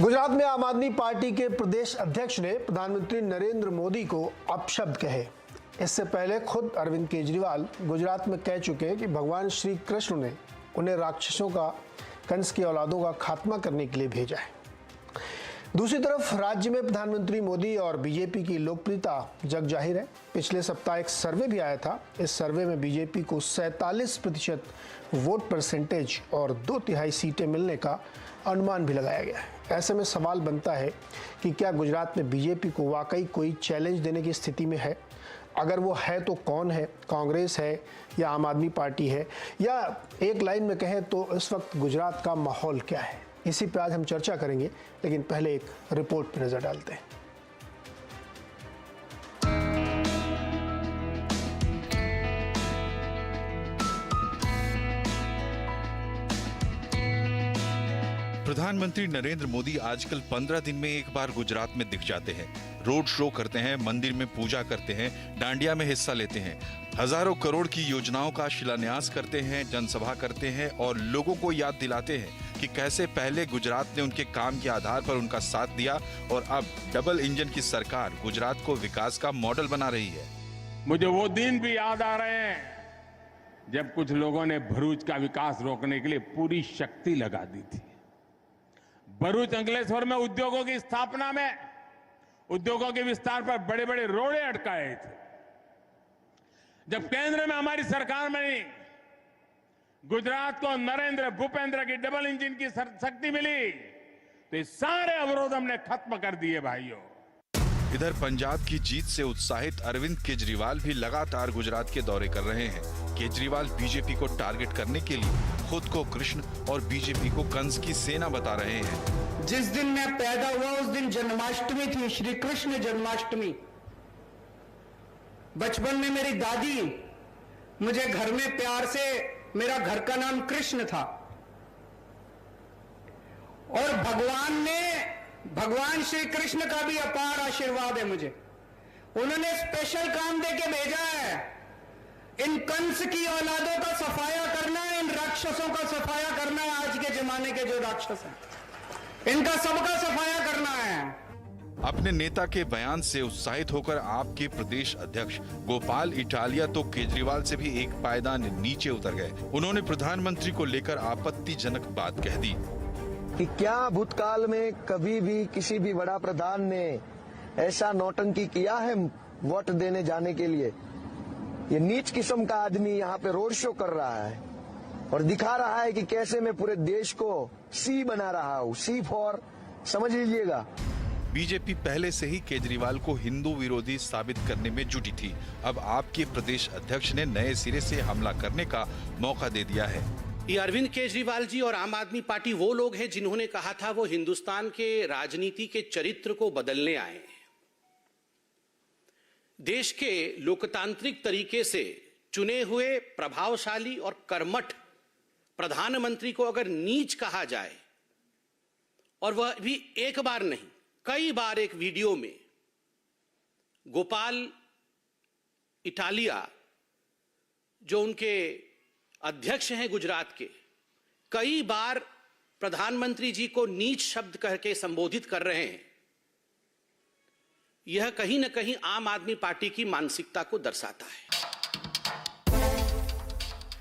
गुजरात में आम आदमी पार्टी के प्रदेश अध्यक्ष ने प्रधानमंत्री नरेंद्र मोदी को अपशब्द कहे। इससे पहले खुद अरविंद केजरीवाल गुजरात में कह चुके हैं कि भगवान श्री कृष्ण ने उन्हें राक्षसों का, कंस की औलादों का खात्मा करने के लिए भेजा है। दूसरी तरफ राज्य में प्रधानमंत्री मोदी और बीजेपी की लोकप्रियता जग जाहिर है। पिछले सप्ताह एक सर्वे भी आया था। इस सर्वे में बीजेपी को 47% वोट परसेंटेज और 2/3 सीटें मिलने का अनुमान भी लगाया गया है। ऐसे में सवाल बनता है कि क्या गुजरात में बीजेपी को वाकई कोई चैलेंज देने की स्थिति में है? अगर वो है तो कौन है? कांग्रेस है या आम आदमी पार्टी है, या एक लाइन में कहें तो इस वक्त गुजरात का माहौल क्या है? इसी पे आज हम चर्चा करेंगे, लेकिन पहले एक रिपोर्ट पर नजर डालते हैं। प्रधानमंत्री नरेंद्र मोदी आजकल 15 दिन में एक बार गुजरात में दिख जाते हैं। रोड शो करते हैं, मंदिर में पूजा करते हैं, डांडिया में हिस्सा लेते हैं, हजारों करोड़ की योजनाओं का शिलान्यास करते हैं, जनसभा करते हैं और लोगों को याद दिलाते हैं कि कैसे पहले गुजरात ने उनके काम के आधार पर उनका साथ दिया और अब डबल इंजन की सरकार गुजरात को विकास का मॉडल बना रही है। मुझे वो दिन भी याद आ रहे हैं जब कुछ लोगों ने भरूच का विकास रोकने के लिए पूरी शक्ति लगा दी थी। भरूच अंकलेश्वर में उद्योगों की स्थापना में, उद्योगों के विस्तार पर बड़े बड़े रोड़े अटकाए थे। जब केंद्र में हमारी सरकार में गुजरात को नरेंद्र भूपेंद्र की डबल इंजन की शक्ति मिली तो ये सारे अवरोध हमने खत्म कर दिए भाइयों। इधर पंजाब की जीत से उत्साहित अरविंद केजरीवाल भी लगातार गुजरात के दौरे कर रहे हैं। केजरीवाल बीजेपी को टारगेट करने के लिए खुद को कृष्ण और बीजेपी को कंस की सेना बता रहे हैं। जिस दिन मैं पैदा हुआ उस दिन जन्माष्टमी थी, श्री कृष्ण जन्माष्टमी। बचपन में मेरी दादी मुझे घर में प्यार से, मेरा घर का नाम कृष्ण था, और भगवान श्री कृष्ण का भी अपार आशीर्वाद है मुझे। उन्होंने स्पेशल काम देके भेजा है, इन कंस की औलादों का सफाया करना है, इन राक्षसों का सफाया करना है। आज के जमाने के जो राक्षस हैं इनका सबका सफाया करना है। अपने नेता के बयान से उत्साहित होकर आपके प्रदेश अध्यक्ष गोपाल इटालिया तो केजरीवाल से भी एक पायदान नीचे उतर गए। उन्होंने प्रधानमंत्री को लेकर आपत्तिजनक बात कह दी कि क्या भूतकाल में कभी भी किसी भी बड़ा प्रधान ने ऐसा नौटंकी किया है वोट देने जाने के लिए? ये नीच किस्म का आदमी यहाँ पे रोड शो कर रहा है और दिखा रहा है कि कैसे मैं पूरे देश को सी बना रहा हूँ। सी फॉर, समझ लीजिएगा। बीजेपी पहले से ही केजरीवाल को हिंदू विरोधी साबित करने में जुटी थी। अब आपके प्रदेश अध्यक्ष ने नए सिरे से हमला करने का मौका दे दिया है। ये अरविंद केजरीवाल जी और आम आदमी पार्टी वो लोग हैं जिन्होंने कहा था वो हिंदुस्तान के राजनीति के चरित्र को बदलने आए हैं। देश के लोकतांत्रिक तरीके से चुने हुए प्रभावशाली और कर्मठ प्रधानमंत्री को अगर नीच कहा जाए, और वह भी एक बार नहीं कई बार, एक वीडियो में गोपाल इटालिया जो उनके अध्यक्ष हैं गुजरात के, कई बार प्रधानमंत्री जी को नीच शब्द कह के संबोधित कर रहे हैं। यह कहीं न कहीं आम आदमी पार्टी की मानसिकता को दर्शाता है।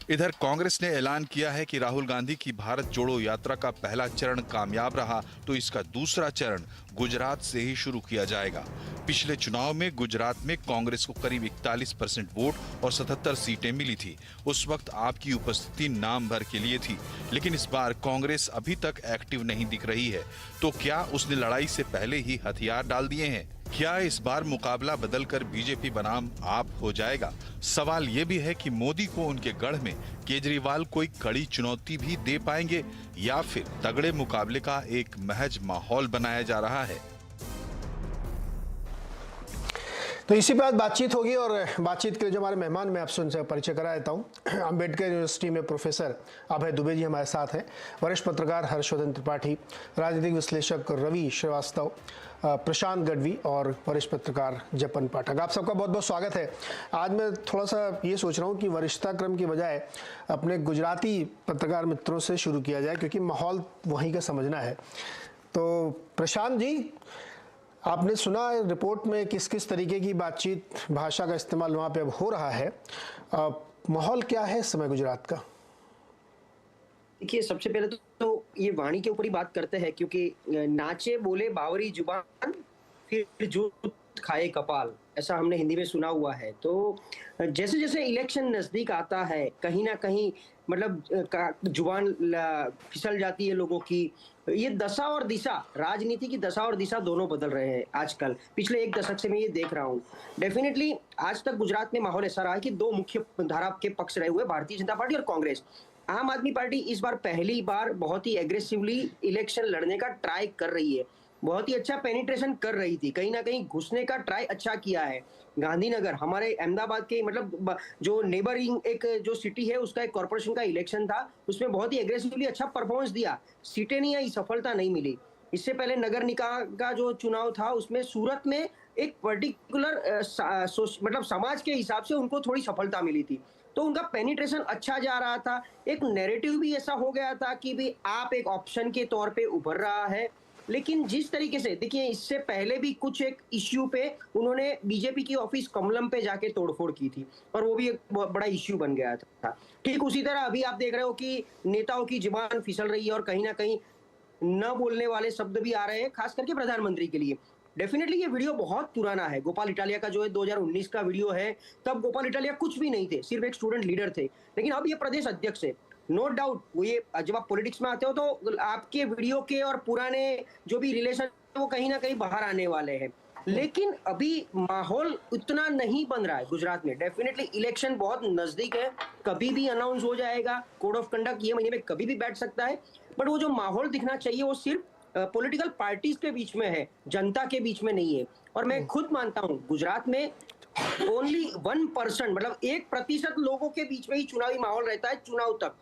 इधर कांग्रेस ने ऐलान किया है कि राहुल गांधी की भारत जोड़ो यात्रा का पहला चरण कामयाब रहा तो इसका दूसरा चरण गुजरात से ही शुरू किया जाएगा। पिछले चुनाव में गुजरात में कांग्रेस को करीब 41% वोट और 77 सीटें मिली थी। उस वक्त आपकी उपस्थिति नाम भर के लिए थी, लेकिन इस बार कांग्रेस अभी तक एक्टिव नहीं दिख रही है। तो क्या उसने लड़ाई से पहले ही हथियार डाल दिए हैं? क्या इस बार मुकाबला बदलकर बीजेपी बनाम आप हो जाएगा? सवाल ये भी है कि मोदी को उनके गढ़ में केजरीवाल कोई कड़ी चुनौती भी दे पाएंगे या फिर तगड़े मुकाबले का एक महज माहौल बनाया जा रहा है। तो इसी बात बातचीत होगी, और बातचीत के लिए जो हमारे मेहमान, मैं आपसे उनसे परिचय करा देता हूँ। अम्बेडकर यूनिवर्सिटी में प्रोफेसर अभय दुबे जी हमारे साथ हैं, वरिष्ठ पत्रकार हर्षवर्धन त्रिपाठी, राजनीतिक विश्लेषक रवि श्रीवास्तव, प्रशांत गढ़वी और वरिष्ठ पत्रकार जपन पाठक। आप सबका बहुत बहुत स्वागत है। आज मैं थोड़ा सा ये सोच रहा हूँ कि वरिष्ठता क्रम की बजाय अपने गुजराती पत्रकार मित्रों से शुरू किया जाए, क्योंकि माहौल वहीं का समझना है। तो प्रशांत जी, आपने सुना है रिपोर्ट में किस किस तरीके की बातचीत, भाषा का इस्तेमाल वहाँ पे अब हो रहा है। माहौल क्या है इस समय गुजरात का? देखिए, सबसे पहले तो ये वाणी के ऊपर ही बात करते हैं, क्योंकि नाचे बोले बावरी जुबान, फिर जूत खाए कपाल, ऐसा हमने हिंदी में सुना हुआ है। तो जैसे जैसे इलेक्शन नजदीक आता है, कहीं ना कहीं मतलब जुबान फिसल जाती है लोगों की। ये दशा और दिशा, राजनीति की दशा और दिशा दोनों बदल रहे हैं आजकल। पिछले एक दशक से मैं ये देख रहा हूँ। डेफिनेटली आज तक गुजरात में माहौल ऐसा रहा है कि दो मुख्य धारा के पक्ष रहे हुए, भारतीय जनता पार्टी और कांग्रेस। आम आदमी पार्टी इस बार पहली बार बहुत ही एग्रेसिवली इलेक्शन लड़ने का ट्राई कर रही है। बहुत ही अच्छा पेनिट्रेशन कर रही थी, कहीं ना कहीं घुसने का ट्राई अच्छा किया है। गांधीनगर, हमारे अहमदाबाद के मतलब जो नेबरिंग एक जो सिटी है, उसका एक कॉर्पोरेशन का इलेक्शन था, उसमें बहुत ही एग्रेसिवली अच्छा परफॉर्मेंस दिया। सीटें नहीं आई, सफलता नहीं मिली। इससे पहले नगर निकाय का जो चुनाव था, उसमें सूरत में एक पर्टिकुलर मतलब समाज के हिसाब से उनको थोड़ी सफलता मिली थी। तो उनका पेनिट्रेशन अच्छा जा रहा था। एक नैरेटिव भी ऐसा हो गया था कि भी आप एक ऑप्शन के तौर पे उभर रहा है। लेकिन जिस तरीके से देखिए, इससे पहले भी कुछ एक इश्यू पे उन्होंने बीजेपी की ऑफिस कमलम पे जाके तोड़फोड़ की थी, और वो भी एक बहुत बड़ा इश्यू बन गया था। ठीक उसी तरह अभी आप देख रहे हो कि नेताओं की जुबान फिसल रही है और कहीं ना कहीं न बोलने वाले शब्द भी आ रहे हैं, खास करके प्रधानमंत्री के लिए। डेफिनेटली ये वीडियो बहुत पुराना है। गोपाल इटालिया का जो है 2019 का वीडियो है। तब गोपाल इटालिया कुछ भी नहीं थे, सिर्फ एक स्टूडेंट लीडर थे। लेकिन अब ये प्रदेश अध्यक्ष है। नो डाउट, वो ये जब आप पॉलिटिक्स में आते हो तो आपके वीडियो के और पुराने जो भी रिलेशन वो कहीं ना कहीं बाहर आने वाले हैं। लेकिन अभी माहौल उतना नहीं बन रहा है गुजरात में। डेफिनेटली इलेक्शन बहुत नजदीक है, कभी भी अनाउंस हो जाएगा। कोड ऑफ कंडक्ट ये महीने में कभी भी बैठ सकता है। बट वो जो माहौल दिखना चाहिए वो सिर्फ पॉलिटिकल पार्टीज के बीच में है, जनता के बीच में नहीं है। और मैं खुद मानता हूं गुजरात में ओनली 1%, मतलब 1% लोगों के बीच में ही चुनावी माहौल रहता है चुनाव तक।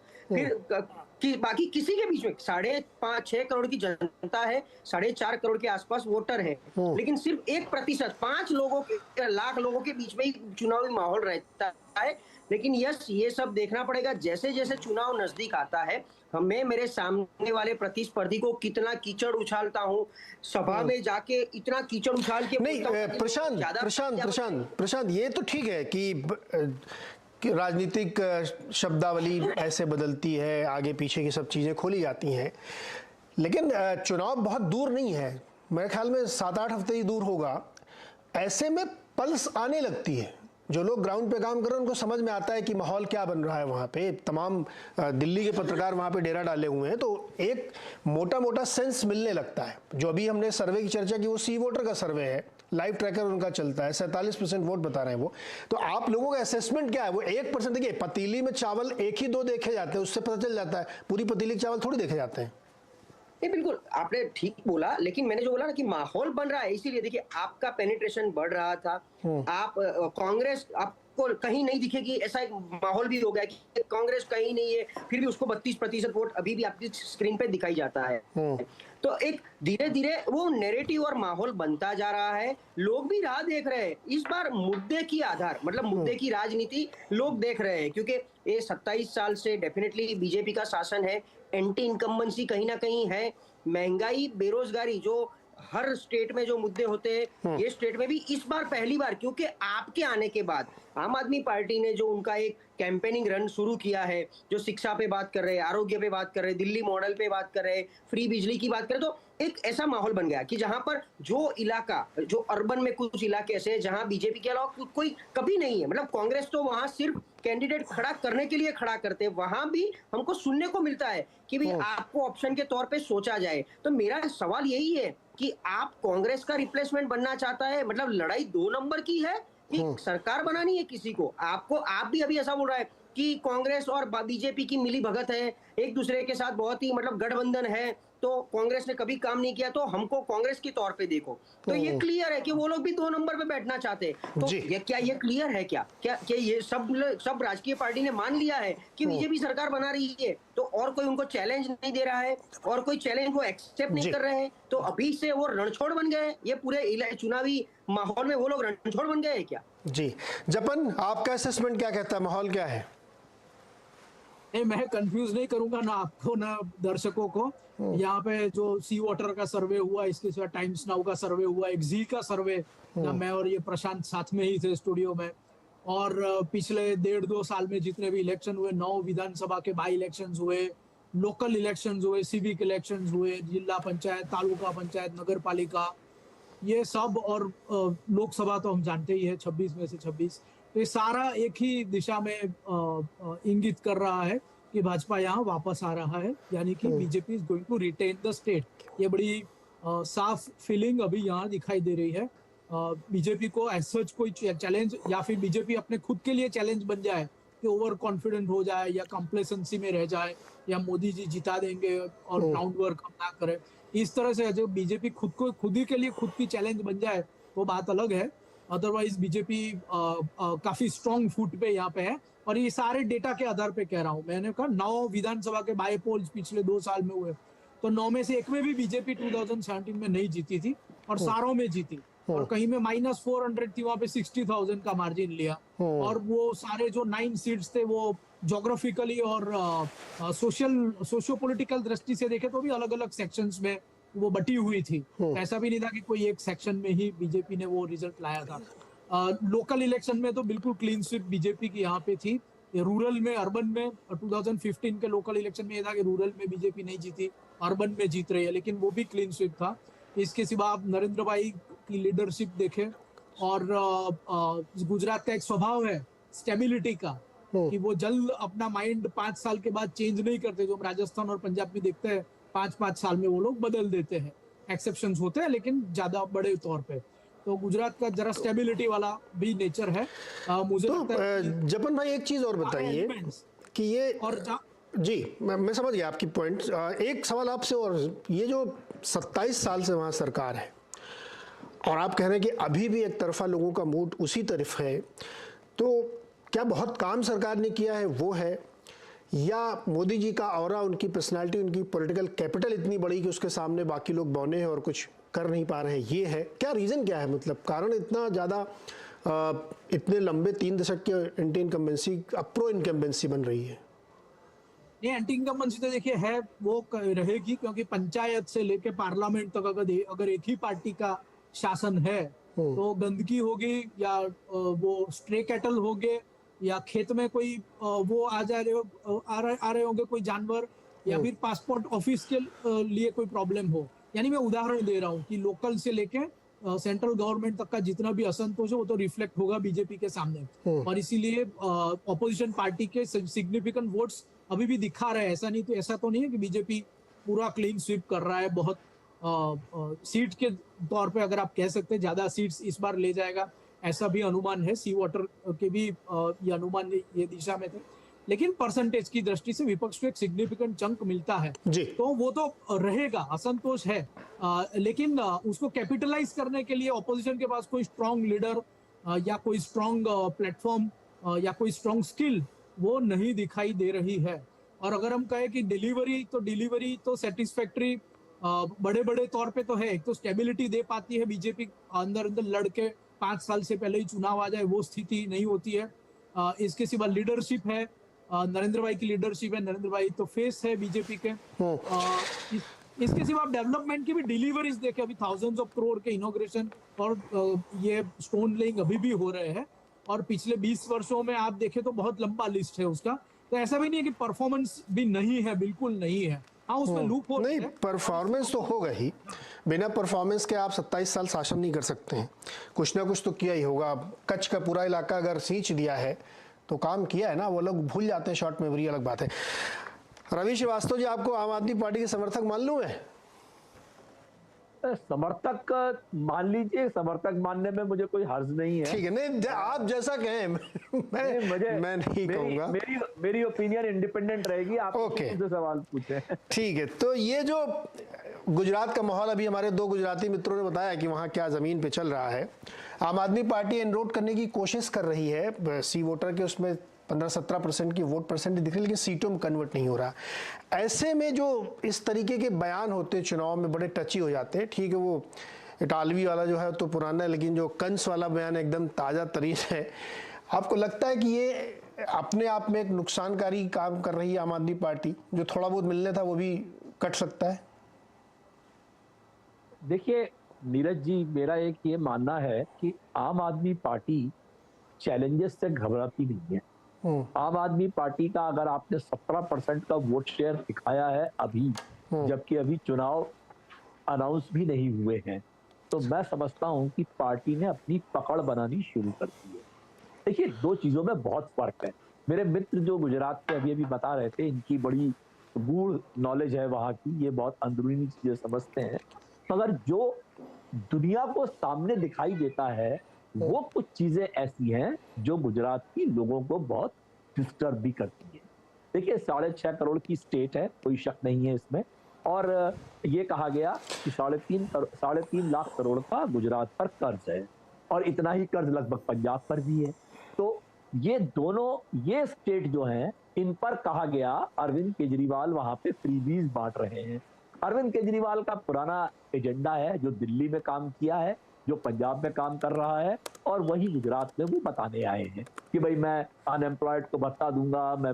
फिर बाकी किसी के बीच में 5.5-6 करोड़ की जनता है, 4.5 करोड़ के आसपास वोटर है। लेकिन सिर्फ 1%, 5 लोगों के लाख लोगों के बीच में ही चुनावी माहौल रहता है। लेकिन यस, ये सब देखना पड़ेगा जैसे जैसे चुनाव नजदीक आता है। मैं मेरे सामने वाले प्रतिस्पर्धी को कितना कीचड़ उछालता हूँ, सभा में जाके इतना कीचड़ उछाल के नहीं प्रशांत, ये तो ठीक है कि राजनीतिक शब्दावली ऐसे बदलती है, आगे पीछे की सब चीजें खोली जाती हैं। लेकिन चुनाव बहुत दूर नहीं है, मेरे ख्याल में 7-8 हफ्ते ही दूर होगा। ऐसे में पल्स आने लगती है। जो लोग ग्राउंड पे काम कर रहे हैं उनको समझ में आता है कि माहौल क्या बन रहा है वहाँ पे। तमाम दिल्ली के पत्रकार वहाँ पे डेरा डाले हुए हैं, तो एक मोटा मोटा सेंस मिलने लगता है। जो अभी हमने सर्वे की चर्चा की वो सी वोटर का सर्वे है, लाइव ट्रैकर उनका चलता है, 47% वोट बता रहे हैं वो। तो आप लोगों का असेसमेंट क्या है? वो 1%, देखिए पतीली में चावल 1 ही 2 देखे जाते हैं, उससे पता चल जाता है। पूरी पतीली के चावल थोड़ी देखे जाते हैं। नहीं, बिल्कुल आपने ठीक बोला। लेकिन मैंने जो बोला ना कि माहौल बन रहा है, इसीलिए देखिए आपका पेनिट्रेशन बढ़ रहा था। आप कांग्रेस आपको कहीं नहीं दिखेगी, ऐसा एक माहौल भी हो गया कि कांग्रेस कहीं नहीं है, फिर भी उसको 32% वोट अभी भी आपकी स्क्रीन पे दिखाई जाता है। तो एक धीरे धीरे वो नैरेटिव और माहौल बनता जा रहा है। लोग भी राह देख रहे हैं इस बार मुद्दे की आधार, मतलब मुद्दे की राजनीति लोग देख रहे हैं, क्योंकि ये 27 साल से डेफिनेटली बीजेपी का शासन है। एंटी इनकम्बेंसी कहीं ना कहीं है। महंगाई, बेरोजगारी, जो हर स्टेट में जो मुद्दे होते हैं, ये स्टेट में भी इस बार पहली बार, क्योंकि आपके आने के बाद आम आदमी पार्टी ने जो उनका एक कैंपेनिंग रन शुरू किया है, जो शिक्षा पे बात कर रहे हैं, आरोग्य पे बात कर रहे हैं, दिल्ली मॉडल पे बात कर रहे हैं, फ्री बिजली की बात कर रहे हैं, तो एक ऐसा माहौल बन गया कि जहां पर जो इलाका, जो अर्बन में कुछ इलाके ऐसे हैं जहां बीजेपी के अलावा कोई कभी नहीं है, मतलब कांग्रेस तो वहां सिर्फ कैंडिडेट खड़ा करने के लिए खड़ा करते हैं, वहां भी हमको सुनने को मिलता है कि भाई आपको ऑप्शन के तौर पे सोचा जाए। तो मेरा सवाल यही है कि आप कांग्रेस का रिप्लेसमेंट बनना चाहता है, मतलब लड़ाई 2 नंबर की है कि सरकार बनानी है किसी को? आप भी अभी ऐसा बोल रहा है कि कांग्रेस और बीजेपी की मिली भगत है, एक दूसरे के साथ बहुत ही मतलब गठबंधन है, तो कांग्रेस ने कभी काम नहीं किया तो हमको कांग्रेस के तौर पे देखो। तो ये क्लियर है कि वो लोग भी 2 नंबर पे बैठना चाहते हैं। तो ये क्लियर है क्या ये सब राजकीय पार्टी ने मान लिया है कि बीजेपी सरकार बना रही है, तो और कोई उनको चैलेंज नहीं दे रहा है और कोई चैलेंज वो एक्सेप्ट नहीं कर रहे हैं, तो अभी से वो रणछोड़ बन गए? ये पूरे चुनावी माहौल में वो लोग रणछोड़ बन गए क्या? जी जपन, आपका असेसमेंट क्या कहता है, माहौल क्या है? नहीं, मैं कंफ्यूज नहीं करूंगा ना आपको ना दर्शकों को। यहाँ पे जो सी वाटर का सर्वे हुआ, इसके सिवा टाइम्स नाउ का सर्वे हुआ, एक जी का सर्वे, ना मैं और ये प्रशांत साथ में ही थे स्टूडियो में। और पिछले 1.5-2 साल में जितने भी इलेक्शन हुए, 9 विधानसभा के बाई इलेक्शंस हुए, लोकल इलेक्शंस हुए, सिविक इलेक्शंस हुए, जिला पंचायत, तालुका पंचायत, नगर पालिका, ये सब, और लोकसभा तो हम जानते ही है 26 में से 26। तो ये सारा एक ही दिशा में इंगित कर रहा है कि भाजपा यहाँ वापस आ रहा है, यानी कि BJP is going to retain the state. ये बड़ी साफ फीलिंग अभी यहाँ दिखाई दे रही है। बीजेपी को एज सच कोई चैलेंज, या फिर बीजेपी अपने खुद के लिए चैलेंज बन जाए कि ओवर कॉन्फिडेंट हो जाए या कंप्लेसेंसी में रह जाए या मोदी जी जिता देंगे और ग्राउंड वर्क हम ना करें, इस तरह से जो बीजेपी खुद ही के लिए खुद की चैलेंज बन जाए वो बात अलग है। अदरवाइज बीजेपी काफी स्ट्रॉन्ग फुट पे यहाँ पे है। और ये सारे डेटा के आधार पे कह रहा हूँ, मैंने कहा 9 विधानसभा के बाई पोल्स पिछले 2 साल में हुए, तो 9 में से एक में भी बीजेपी 2017 में नहीं जीती थी और सारों में जीती, और कहीं में -400 थी, वहां पे 60,000 का मार्जिन लिया। और वो सारे जो 9 सीट्स थे वो ज्योग्राफिकली और सोशियो पॉलिटिकल दृष्टि से देखे तो भी अलग अलग सेक्शंस में वो बटी हुई थी। ऐसा भी नहीं था कि कोई एक सेक्शन में ही बीजेपी ने वो रिजल्ट लाया था। लोकल इलेक्शन में तो बिल्कुल क्लीन स्वीप बीजेपी की यहाँ पे थी। रूरल में, अर्बन में 2015 के लोकल इलेक्शन में ये था कि रूरल में बीजेपी नहीं जीती, अर्बन में जीत रही है, लेकिन वो भी क्लीन स्वीप था। इसके सिवा आप नरेंद्र भाई की लीडरशिप देखें, और गुजरात का एक स्वभाव है स्टेबिलिटी का कि वो जल्द अपना माइंड 5 साल के बाद चेंज नहीं करते, जो हम राजस्थान और पंजाब में देखते हैं 5-5 साल में वो लोग बदल देते हैं। एक्सेप्शंस होते हैं लेकिन ज्यादा बड़े तौर पे। तो गुजरात का जरा स्टेबिलिटी वाला भी नेचर है। मुझे तो लगता है जपन भाई एक चीज और बताइए कि ये और जी मैं समझ गया आपकी पॉइंट। एक सवाल आपसे और, ये जो 27 साल से वहाँ सरकार है और आप कह रहे हैं कि अभी भी एक तरफा लोगों का मूड उसी तरफ है, तो क्या बहुत काम सरकार ने किया है वो है, या मोदी जी का ऑरा, उनकी पर्सनालिटी, उनकी पॉलिटिकल कैपिटल इतनी बड़ी कि उसके सामने बाकी लोग बौने हैं और कुछ कर नहीं पा रहे हैं, ये है क्या रीज़न, क्या है मतलब कारण इतना ज़्यादा इतने लंबे 3 दशक के एंटी इनकम्बेंसी अब प्रो इनकम्बेंसी बन रही है? ये एंटी इनकम्बेंसी तो देखिए है वो रहेगी, क्योंकि पंचायत से लेके पार्लियामेंट तक अगर एक ही पार्टी का शासन है तो गंदगी होगी, या वो स्ट्रे कैटल हो गए, या खेत में कोई वो आ रहे होंगे कोई जानवर, या फिर पासपोर्ट ऑफिस के लिए कोई प्रॉब्लम हो। यानी मैं उदाहरण दे रहा हूँ कि लोकल से लेके सेंट्रल गवर्नमेंट तक का जितना भी असंतोष है वो तो रिफ्लेक्ट होगा बीजेपी के सामने, और इसीलिए ऑपोजिशन पार्टी के सिग्निफिकेंट वोट्स अभी भी दिखा रहे हैं। ऐसा तो नहीं है कि बीजेपी पूरा क्लीन स्वीप कर रहा है। बहुत सीट के तौर पे अगर आप कह सकते हैं ज्यादा सीट्स इस बार ले जाएगा, ऐसा भी अनुमान है। सी वाटर के भी ये अनुमान ये दिशा में थे, लेकिन परसेंटेज की दृष्टि से विपक्ष को एक सिग्निफिकेंट चंक मिलता है जी। तो वो तो रहेगा, असंतोष है, लेकिन उसको कैपिटलाइज करने के लिए ऑपोजिशन के पास कोई स्ट्रांग लीडर या कोई स्ट्रांग प्लेटफॉर्म या कोई स्ट्रांग स्किल वो नहीं दिखाई दे रही है। और अगर हम कहें कि डिलीवरी तो सेटिस्फैक्टरी बड़े बड़े तौर पे तो है। एक तो स्टेबिलिटी दे पाती है बीजेपी, अंदर लड़के 5 साल से पहले ही चुनाव आ जाए वो स्थिति नहीं होती है। इसके सिवा लीडरशिप है, नरेंद्र भाई की लीडरशिप है, नरेंद्र भाई तो फेस है बीजेपी के। इसके सिवा डेवलपमेंट की भी डिलीवरीज देखे, अभी थाउजेंड्स ऑफ करोड़ के इनॉग्रेशन और ये स्टोन लेइंग अभी भी हो रहे हैं, और पिछले 20 वर्षों में आप देखें तो बहुत लंबा लिस्ट है उसका। तो ऐसा भी नहीं है कि परफॉर्मेंस भी नहीं है, बिल्कुल नहीं है। हाँ, उसमें लूप हो नहीं, परफॉर्मेंस तो होगा ही, बिना परफॉर्मेंस के आप 27 साल शासन नहीं कर सकते हैं, कुछ ना कुछ तो किया ही होगा। कच्छ का पूरा इलाका अगर सींच दिया है तो काम किया है ना, वो लोग भूल जाते हैं शॉर्ट मेमोरी, अलग बात है। रवि श्रीवास्तव जी, आपको आम आदमी पार्टी के समर्थक मान लूं मैं? समर्थक मान लीजिए, समर्थक मानने में मुझे कोई हर्ज नहीं है। ठीक है, नहीं आप जैसा कहें मैं नहीं कहूंगा। मेरी ओपिनियन इंडिपेंडेंट रहेगी। आप मुझसे सवाल पूछे। ठीक है, तो ये जो गुजरात का माहौल, अभी हमारे 2 गुजराती मित्रों ने बताया कि वहाँ क्या जमीन पे चल रहा है। आम आदमी पार्टी एनरोल करने की कोशिश कर रही है, सी वोटर के उसमें 15-17% की वोट परसेंटेज दिख रही है, लेकिन सीटों में कन्वर्ट नहीं हो रहा। ऐसे में जो इस तरीके के बयान होते हैं चुनाव में, बड़े टची हो जाते हैं। ठीक है, वो इटालवी वाला जो है तो पुराना है, लेकिन जो कंस वाला बयान एकदम ताज़ा तरीन है। आपको लगता है कि ये अपने आप में एक नुकसानकारी काम कर रही है आम आदमी पार्टी, जो थोड़ा बहुत मिलने था वो भी कट सकता है? देखिए नीरज जी, मेरा एक ये मानना है कि आम आदमी पार्टी चैलेंजेस से घबराती नहीं है। आम आदमी पार्टी का अगर आपने 17% का वोट शेयर दिखाया है अभी, जबकि अभी चुनाव अनाउंस भी नहीं हुए हैं, तो मैं समझता हूं कि पार्टी ने अपनी पकड़ बनानी शुरू कर दी है। देखिए, दो चीजों में बहुत फर्क है। मेरे मित्र जो गुजरात के अभी बता रहे थे, इनकी बड़ी गूढ़ नॉलेज है वहां की, ये बहुत अंदरूनी चीजें समझते हैं, मगर जो दुनिया को सामने दिखाई देता है वो कुछ चीजें ऐसी हैं जो गुजरात की लोगों को बहुत डिस्टर्ब भी करती है। देखिए, 6.5 करोड़ की स्टेट है, कोई शक नहीं है इसमें, और ये कहा गया कि 3.5 लाख करोड़ का गुजरात पर कर्ज है, और इतना ही कर्ज लगभग पंजाब पर भी है। तो ये दोनों, ये स्टेट जो हैं, इन पर कहा गया अरविंद केजरीवाल वहां पे फ्रीबीज बांट रहे हैं। अरविंद केजरीवाल का पुराना एजेंडा है, जो दिल्ली में काम किया है, जो पंजाब में काम कर रहा है, और वही गुजरात में वो बताने आए हैं कि भाई मैं अनएम्प्लॉयड को भत्ता दूंगा, मैं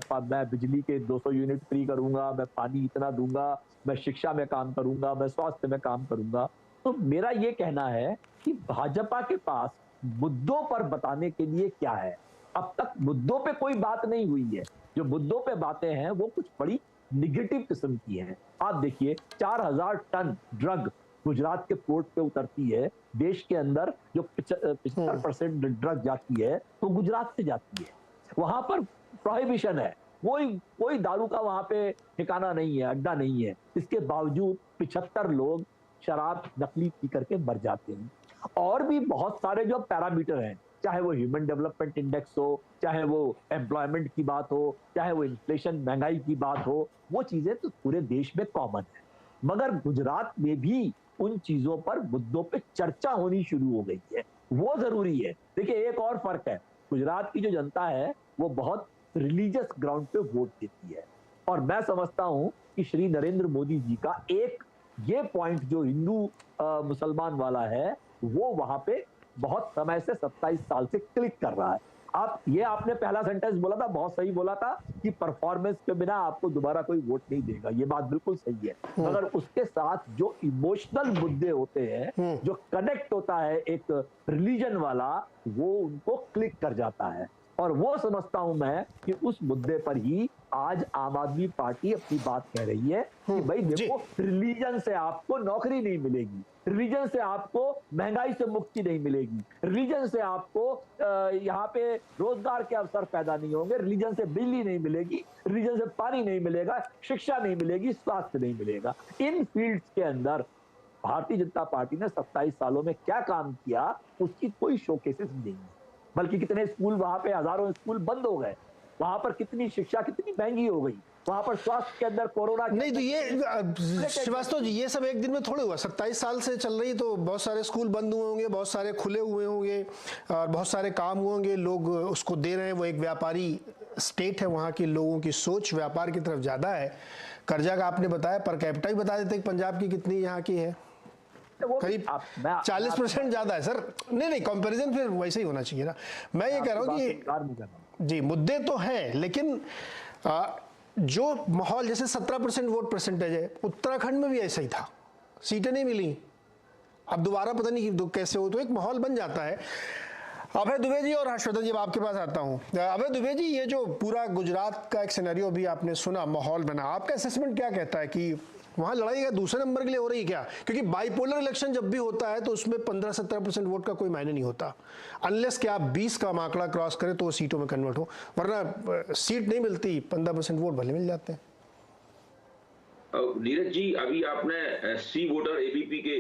बिजली के 200 यूनिट फ्री करूंगा, मैं पानी इतना दूंगा, मैं शिक्षा में काम करूंगा, मैं स्वास्थ्य में काम करूंगा। तो मेरा ये कहना है कि भाजपा के पास मुद्दों पर बताने के लिए क्या है? अब तक मुद्दों पे कोई बात नहीं हुई है। जो मुद्दों पे बातें हैं वो कुछ बड़ी निगेटिव किस्म की हैं। आप देखिए, 4000 टन ड्रग गुजरात के पोर्ट पे उतरती है। देश के अंदर जो 75% ड्रग जाती है वो गुजरात से जाती है। वहां पर प्रोहिबिशन है, कोई दारू का वहां पे ठिकाना नहीं है, अड्डा नहीं है। इसके बावजूद 75 लोग शराब नकली पी करके मर जाते हैं। और भी बहुत सारे जो पैरामीटर हैं, चाहे वो ह्यूमन डेवलपमेंट इंडेक्स हो, चाहे वो एम्प्लॉयमेंट की बात हो, चाहे वो इन्फ्लेशन, महंगाई की बात हो, वो चीजें तो पूरे देश में कॉमन है। मगर गुजरात में भी उन चीजों पर, मुद्दों पे चर्चा होनी शुरू हो गई है, वो जरूरी है। देखिए, एक और फर्क है, गुजरात की जो जनता है वो बहुत रिलीजियस ग्राउंड पे वोट देती है, और मैं समझता हूं कि श्री नरेंद्र मोदी जी का एक ये पॉइंट जो हिंदू मुसलमान वाला है, वो वहां पे बहुत समय से 27 साल से क्लिक कर रहा है। आपने पहला सेंटेंस बोला था, बहुत सही बोला था कि परफॉर्मेंस के बिना आपको दोबारा कोई वोट नहीं देगा, ये बात बिल्कुल सही है। मगर उसके साथ जो इमोशनल मुद्दे होते हैं, जो कनेक्ट होता है एक रिलीजन वाला, वो उनको क्लिक कर जाता है। और वो समझता हूं मैं कि उस मुद्दे पर ही आज आम आदमी पार्टी अपनी बात कह रही है कि भाई देखो, रिलीजन से आपको नौकरी नहीं मिलेगी, रिलीजन से आपको महंगाई से मुक्ति नहीं मिलेगी, रिलीजन से आपको यहाँ पे रोजगार के अवसर पैदा नहीं होंगे, रिलीजन से बिजली नहीं मिलेगी, रिलीजन से पानी नहीं मिलेगा, शिक्षा नहीं मिलेगी, स्वास्थ्य नहीं मिलेगा। इन फील्ड्स के अंदर भारतीय जनता पार्टी ने 27 सालों में क्या काम किया, उसकी कोई शोकेसेस नहीं है। बल्कि कितने स्कूल, वहां पे हजारों स्कूल बंद हो गए, वहां पर कितनी शिक्षा कितनी महंगी हो गई, वहां पर स्वास्थ्य के अंदर कोरोना नहीं। तो ये श्रीवास्तव जी, ये सब एक दिन में थोड़े हुआ, 27 साल से चल रही, तो बहुत सारे स्कूल बंद हुए होंगे, बहुत सारे खुले हुए होंगे, और बहुत सारे काम हुए होंगे, लोग उसको दे रहे हैं। वो एक व्यापारी स्टेट है, वहाँ के लोगों की सोच व्यापार की तरफ ज़्यादा है। कर्जा का आपने बताया, पर कैपिटा भी बता देते पंजाब की कितनी यहाँ की है, करीब 40% ज्यादा है सर। नहीं, कंपैरिजन फिर वैसे ही होना चाहिए ना। मैं ये कह रहा हूँ कि जी, मुद्दे तो हैं, लेकिन जो माहौल, जैसे 17% वोट परसेंटेज है, उत्तराखंड में भी ऐसा ही था, सीटें नहीं मिली, अब दोबारा पता नहीं कैसे हो, तो एक माहौल बन जाता है। अभय दुबे जी और हर्षवर्धन जी, आपके पास आता हूँ। अभय दुबे जी, ये जो पूरा गुजरात का एक सिनेरियो भी आपने सुना, माहौल बना, आपका असेसमेंट क्या कहता है कि वहां लड़ाई का दूसरे नंबर के लिए हो रही है क्या? क्योंकि बाइपोलर इलेक्शन जब भी होता है तो उसमें 15-17% वोट का कोई मायने नहीं होता, अनलेस कि आप 20 का आंकड़ा क्रॉस करें तो वो सीटों में कन्वर्ट हो, वरना सीट नहीं मिलती, 15% वोट भले मिल जाते हैं। नीरज जी, अभी आपने सी वोटर एबीपी के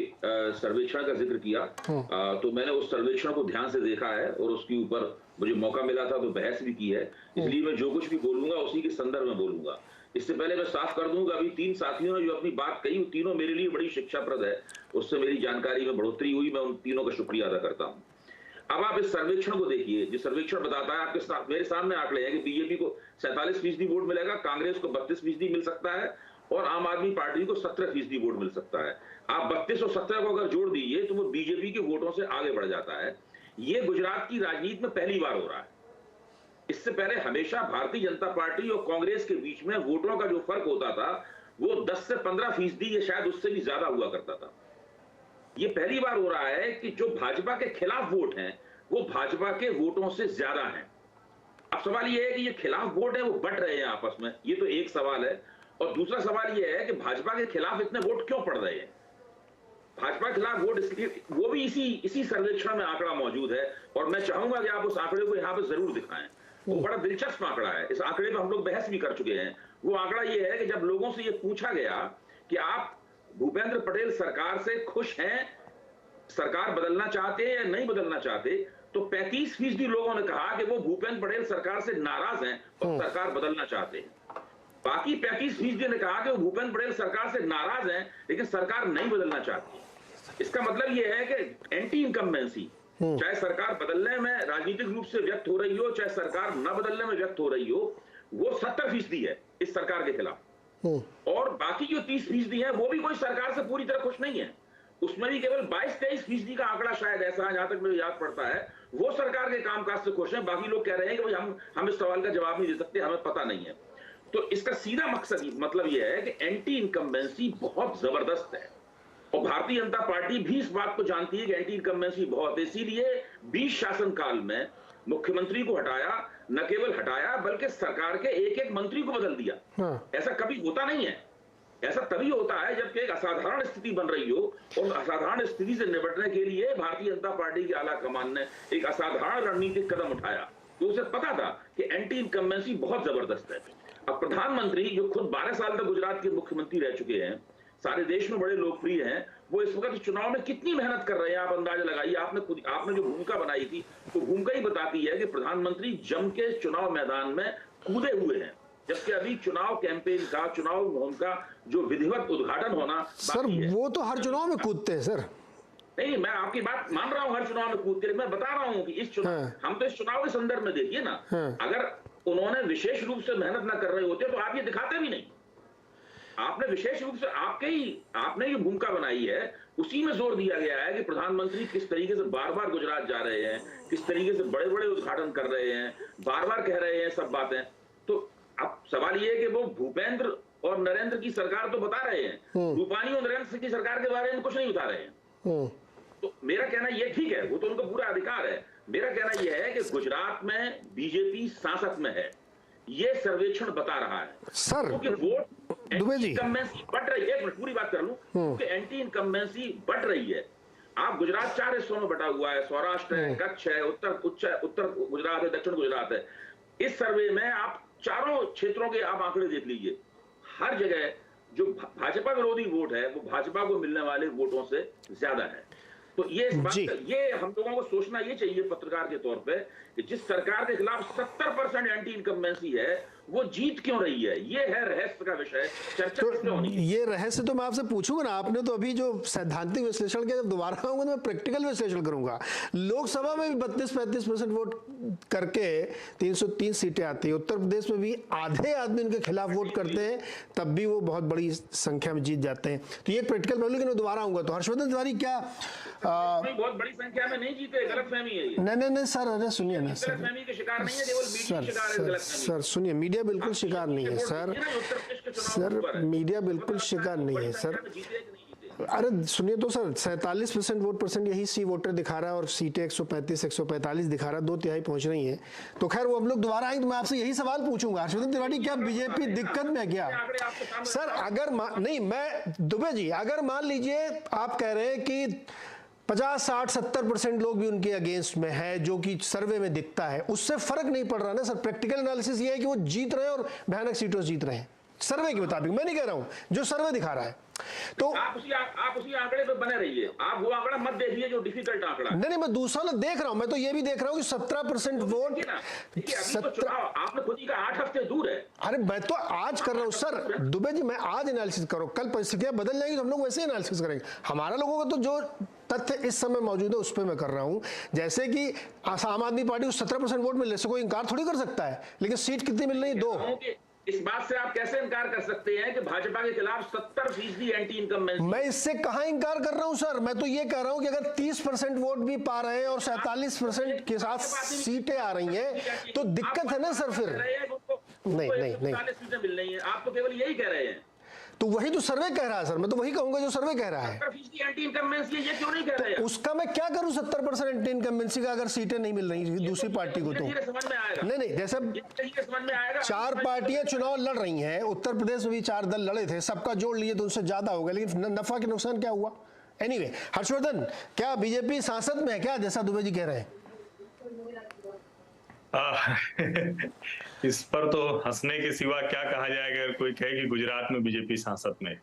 सर्वेक्षण का जिक्र किया, तो मैंने उस सर्वेक्षण को ध्यान से देखा है और उसके ऊपर मुझे मौका मिला था तो बहस भी की है, इसलिए मैं जो कुछ भी बोलूंगा उसी के संदर्भ में बोलूंगा। इससे पहले मैं साफ कर दूंगा, अभी 3 साथियों ने जो अपनी बात कही, वो तीनों मेरे लिए बड़ी शिक्षाप्रद है, उससे मेरी जानकारी में बढ़ोतरी हुई, मैं उन तीनों का शुक्रिया अदा करता हूँ। अब आप इस सर्वेक्षण को देखिए, जो सर्वेक्षण बताता है, आपके साथ मेरे सामने आंकड़े हैं कि बीजेपी को 47% वोट मिलेगा, कांग्रेस को 32% मिल सकता है, और आम आदमी पार्टी को 17% वोट मिल सकता है। आप 32 और 17 को अगर जोड़ दीजिए तो वो बीजेपी के वोटों से आगे बढ़ जाता है। ये गुजरात की राजनीति में पहली बार हो रहा है। इससे पहले हमेशा भारतीय जनता पार्टी और कांग्रेस के बीच में वोटों का जो फर्क होता था वो 10 से 15% या शायद उससे भी ज्यादा हुआ करता था। ये पहली बार हो रहा है कि जो भाजपा के खिलाफ वोट हैं वो भाजपा के वोटों से ज्यादा हैं। अब सवाल ये है कि ये खिलाफ वोट है वो बंट रहे हैं आपस में, ये तो एक सवाल है। और दूसरा सवाल ये है कि भाजपा के खिलाफ इतने वोट क्यों पड़ रहे हैं। भाजपा के खिलाफ वोट इसलिए, वो भी इसी सर्वेक्षण में आंकड़ा मौजूद है और मैं चाहूंगा कि आप उस आंकड़े को यहाँ पे जरूर दिखाएं। वो बड़ा दिलचस्प आंकड़ा है, इस आंकड़े पर हम लोग बहस भी कर चुके हैं। वो आंकड़ा ये है कि जब लोगों से ये पूछा गया कि आप भूपेंद्र पटेल सरकार से खुश हैं, सरकार बदलना चाहते हैं या नहीं बदलना चाहते, तो 35% लोगों ने कहा कि वो भूपेंद्र पटेल सरकार से नाराज हैं और सरकार बदलना चाहते हैं। बाकी 35% ने कहा कि वो भूपेंद्र पटेल सरकार से नाराज हैं लेकिन सरकार नहीं बदलना चाहती। इसका मतलब ये है कि एंटी इनकम्बेंसी चाहे सरकार बदलने में राजनीतिक रूप से व्यक्त हो रही हो, चाहे सरकार न बदलने में व्यक्त हो रही हो, वो 70% है इस सरकार के खिलाफ। और बाकी जो 30% है वो भी कोई सरकार से पूरी तरह खुश नहीं है। उसमें भी केवल 22-23% का आंकड़ा शायद ऐसा है, जहां तक मुझे याद पड़ता है, वो सरकार के कामकाज से खुश हैं। बाकी लोग कह रहे हैं कि भाई हम इस सवाल का जवाब नहीं दे सकते, हमें पता नहीं है। तो इसका सीधा मकसद मतलब यह है कि एंटी इनकम्बेंसी बहुत जबरदस्त है और भारतीय जनता पार्टी भी इस बात को जानती है कि एंटी इनकम्बेंसी बहुत है। इसीलिए 20 शासनकाल में मुख्यमंत्री को हटाया, न केवल हटाया बल्कि सरकार के एक मंत्री को बदल दिया। ऐसा कभी होता नहीं है। ऐसा तभी होता है जबकि एक असाधारण स्थिति बन रही हो और असाधारण स्थिति से निपटने के लिए भारतीय जनता पार्टी की आला कमान ने एक असाधारण रणनीतिक कदम उठाया। तो उसे पता था कि एंटी इनकम्बेंसी बहुत जबरदस्त है। अब प्रधानमंत्री जो खुद 12 साल तक गुजरात के मुख्यमंत्री रह चुके हैं, सारे देश में बड़े लोकप्रिय हैं, वो इस वक्त चुनाव में कितनी मेहनत कर रहे हैं आप अंदाजा लगाइए। आपने जो भूमिका बनाई थी वो भूमिका ही बताती है कि प्रधानमंत्री जम के चुनाव मैदान में कूदे हुए हैं, जबकि अभी चुनाव कैंपेन का, चुनाव मुहिम का जो विधिवत उद्घाटन होना सर वो तो हर चुनाव में कूदते हैं सर। नहीं, मैं आपकी बात मान रहा हूं, हर चुनाव में कूदते, मैं बता रहा हूं कि इस चुनाव हम तो इस चुनाव के संदर्भ में देखिए ना, अगर उन्होंने विशेष रूप से मेहनत ना कर रहे होते तो आप ये दिखाते भी नहीं। आपने विशेष रूप से आपने जो भूमिका बनाई है उसी में जोर दिया गया है कि प्रधानमंत्री किस तरीके से बार बार गुजरात जा रहे हैं, किस तरीके से बड़े बड़े उद्घाटन कर रहे हैं, बार बार कह रहे हैं सब बातें। तो अब सवाल ये है कि वो भूपेंद्र और नरेंद्र की सरकार तो बता रहे हैं, रूपानी और नरेंद्र की सरकार के बारे में कुछ नहीं बता रहे हैं। तो मेरा कहना ये ठीक है, वो तो उनका पूरा अधिकार है। मेरा कहना यह है कि गुजरात में बीजेपी सांसद में है, ये सर्वेक्षण बता रहा है सर। क्योंकि वोट इनकम्बेंसी बढ़ रही है। पूरी बात कर लूं, क्योंकि एंटी इनकम्बेंसी बढ़ रही है। आप गुजरात 4 हिस्सों में बटा हुआ है, सौराष्ट्र है, कच्छ है, उत्तर गुजरात है, दक्षिण गुजरात है। इस सर्वे में आप चारों क्षेत्रों के आप आंकड़े देख लीजिए, हर जगह जो भाजपा विरोधी वोट है वो भाजपा को मिलने वाले वोटों से ज्यादा है। तो ये इस बात ये हम लोगों को सोचना ये चाहिए पत्रकार के तौर पे कि जिस सरकार के खिलाफ 70% एंटी इनकम्बेंसी है वो जीत क्यों रही है। ये है रहस्य का विषय, चर्चा तो होनी है। ये रहस्य तो मैं आपसे पूछूंगा ना, आपने तो अभी जो सैद्धांतिक विश्लेषण किया, जब दोबारा आऊंगा तो मैं प्रैक्टिकल विश्लेषण करूंगा। लोकसभा में भी 32-35% वोट करके 303 सीटें आती है, उत्तर प्रदेश में भी आधे आदमी उनके खिलाफ वोट करते हैं, तब भी वो बहुत बड़ी संख्या में जीत जाते हैं। तो ये प्रैक्टिकल पहलू, लेकिन मैं दोबारा आऊंगा। तो हर्षवर्धन तिवारी क्या बहुत बड़ी संख्या में नहीं जीते, गलतफहमी है ये। नहीं सर, अरे सुनिए ना सर, गलतफहमी के शिकार नहीं है, केवल मीडिया शिकार है गलतफहमी। सर सुनिए, मीडिया बिल्कुल शिकार नहीं है सर। सर मीडिया बिल्कुल शिकार नहीं है सर। अरे सुनिए तो सर, 47% वोट परसेंट यही सी वोटर दिखा रहा है और सीटें 135-145 दिखा रहा है, 2/3 पहुंच रही हैं। तो खैर वो हम लोग दोबारा आएंगे तो मैं आपसे यही सवाल पूछूंगा, हर्षवर्धन तिवारी क्या बीजेपी दिक्कत में है क्या? सर अगर नहीं, मैं दुबे जी, अगर मान लीजिए आप कह रहे हैं कि 50-60-70% लोग भी उनके अगेंस्ट में है, जो कि सर्वे में दिखता है, उससे फर्क नहीं पड़ रहा ना सर। प्रैक्टिकल एनालिसिस ये है कि वो जीत रहे हैं और भयानक सीटों से जीत रहे हैं सर्वे के मुताबिक। मैं नहीं कह रहा हूं, जो सर्वे दिखा रहा है। तो आप उसी आंकड़े पे बने रहिए, आप वो आंकड़ा मत देखिए जो डिफिकल्ट आंकड़ा। नहीं, मैं दूसरा देख रहा हूं। मैं तो ये भी देख रहा हूं कि 17% वोट, आपने खुद ही कहा 8 हफ्ते दूर है। अरे मैं तो आज कर रहा हूं सर दुबे जी, मैं आज एनालिसिस करो, कल परिस्थितियां बदल जाएंगी तो हम लोग वैसे ही एनालिसिस करेंगे। हमारा लोगों का तो जो तथ्य इस समय मौजूद है उस पर मैं कर रहा हूं। जैसे कि आम आदमी पार्टी को 17% वोट मिल रहे, कोई इंकार थोड़ी कर सकता है, लेकिन सीट कितनी मिल रही है? 2। इस बात से आप कैसे इनकार कर सकते हैं कि भाजपा के खिलाफ 70% एंटी इनकम्बेंसी? मैं इससे कहां इनकार कर रहा हूं सर, मैं तो ये कह रहा हूं कि अगर 30% वोट भी पा रहे हैं और 47% के साथ सीटें आ रही हैं तो दिक्कत है ना सर फिर। नहीं नहीं नहीं, 40 सीटें मिल रही हैं, आप तो केवल यही कह रहे हैं। तो वही तो सर्वे कह रहा है सर, मैं तो वही कहूंगा जो सर्वे कह रहा है। 70% एंटी इनकम्बेंसी, ये क्यों नहीं कह रहे हैं? उसका मैं क्या करूं 70% एंटी इनकम्बेंसी का, अगर सीटें नहीं मिल रही दूसरी पार्टी को तो समझ में आएगा। नहीं, जैसे समझ में आएगा। 4 पार्टियां चुनाव लड़ रही हैं, उत्तर प्रदेश में भी 4 दल लड़े थे, सबका जोड़ लिए तो उनसे ज्यादा होगा, लेकिन नफा के नुकसान क्या हुआ? एनीवे, हर्षवर्धन, क्या बीजेपी सांसद में है क्या, जैसा दुबे जी कह रहे हैं? इस पर तो हंसने के सिवा क्या कहा जाएगा। अगर कोई कहे कि गुजरात में बीजेपी सांसद में,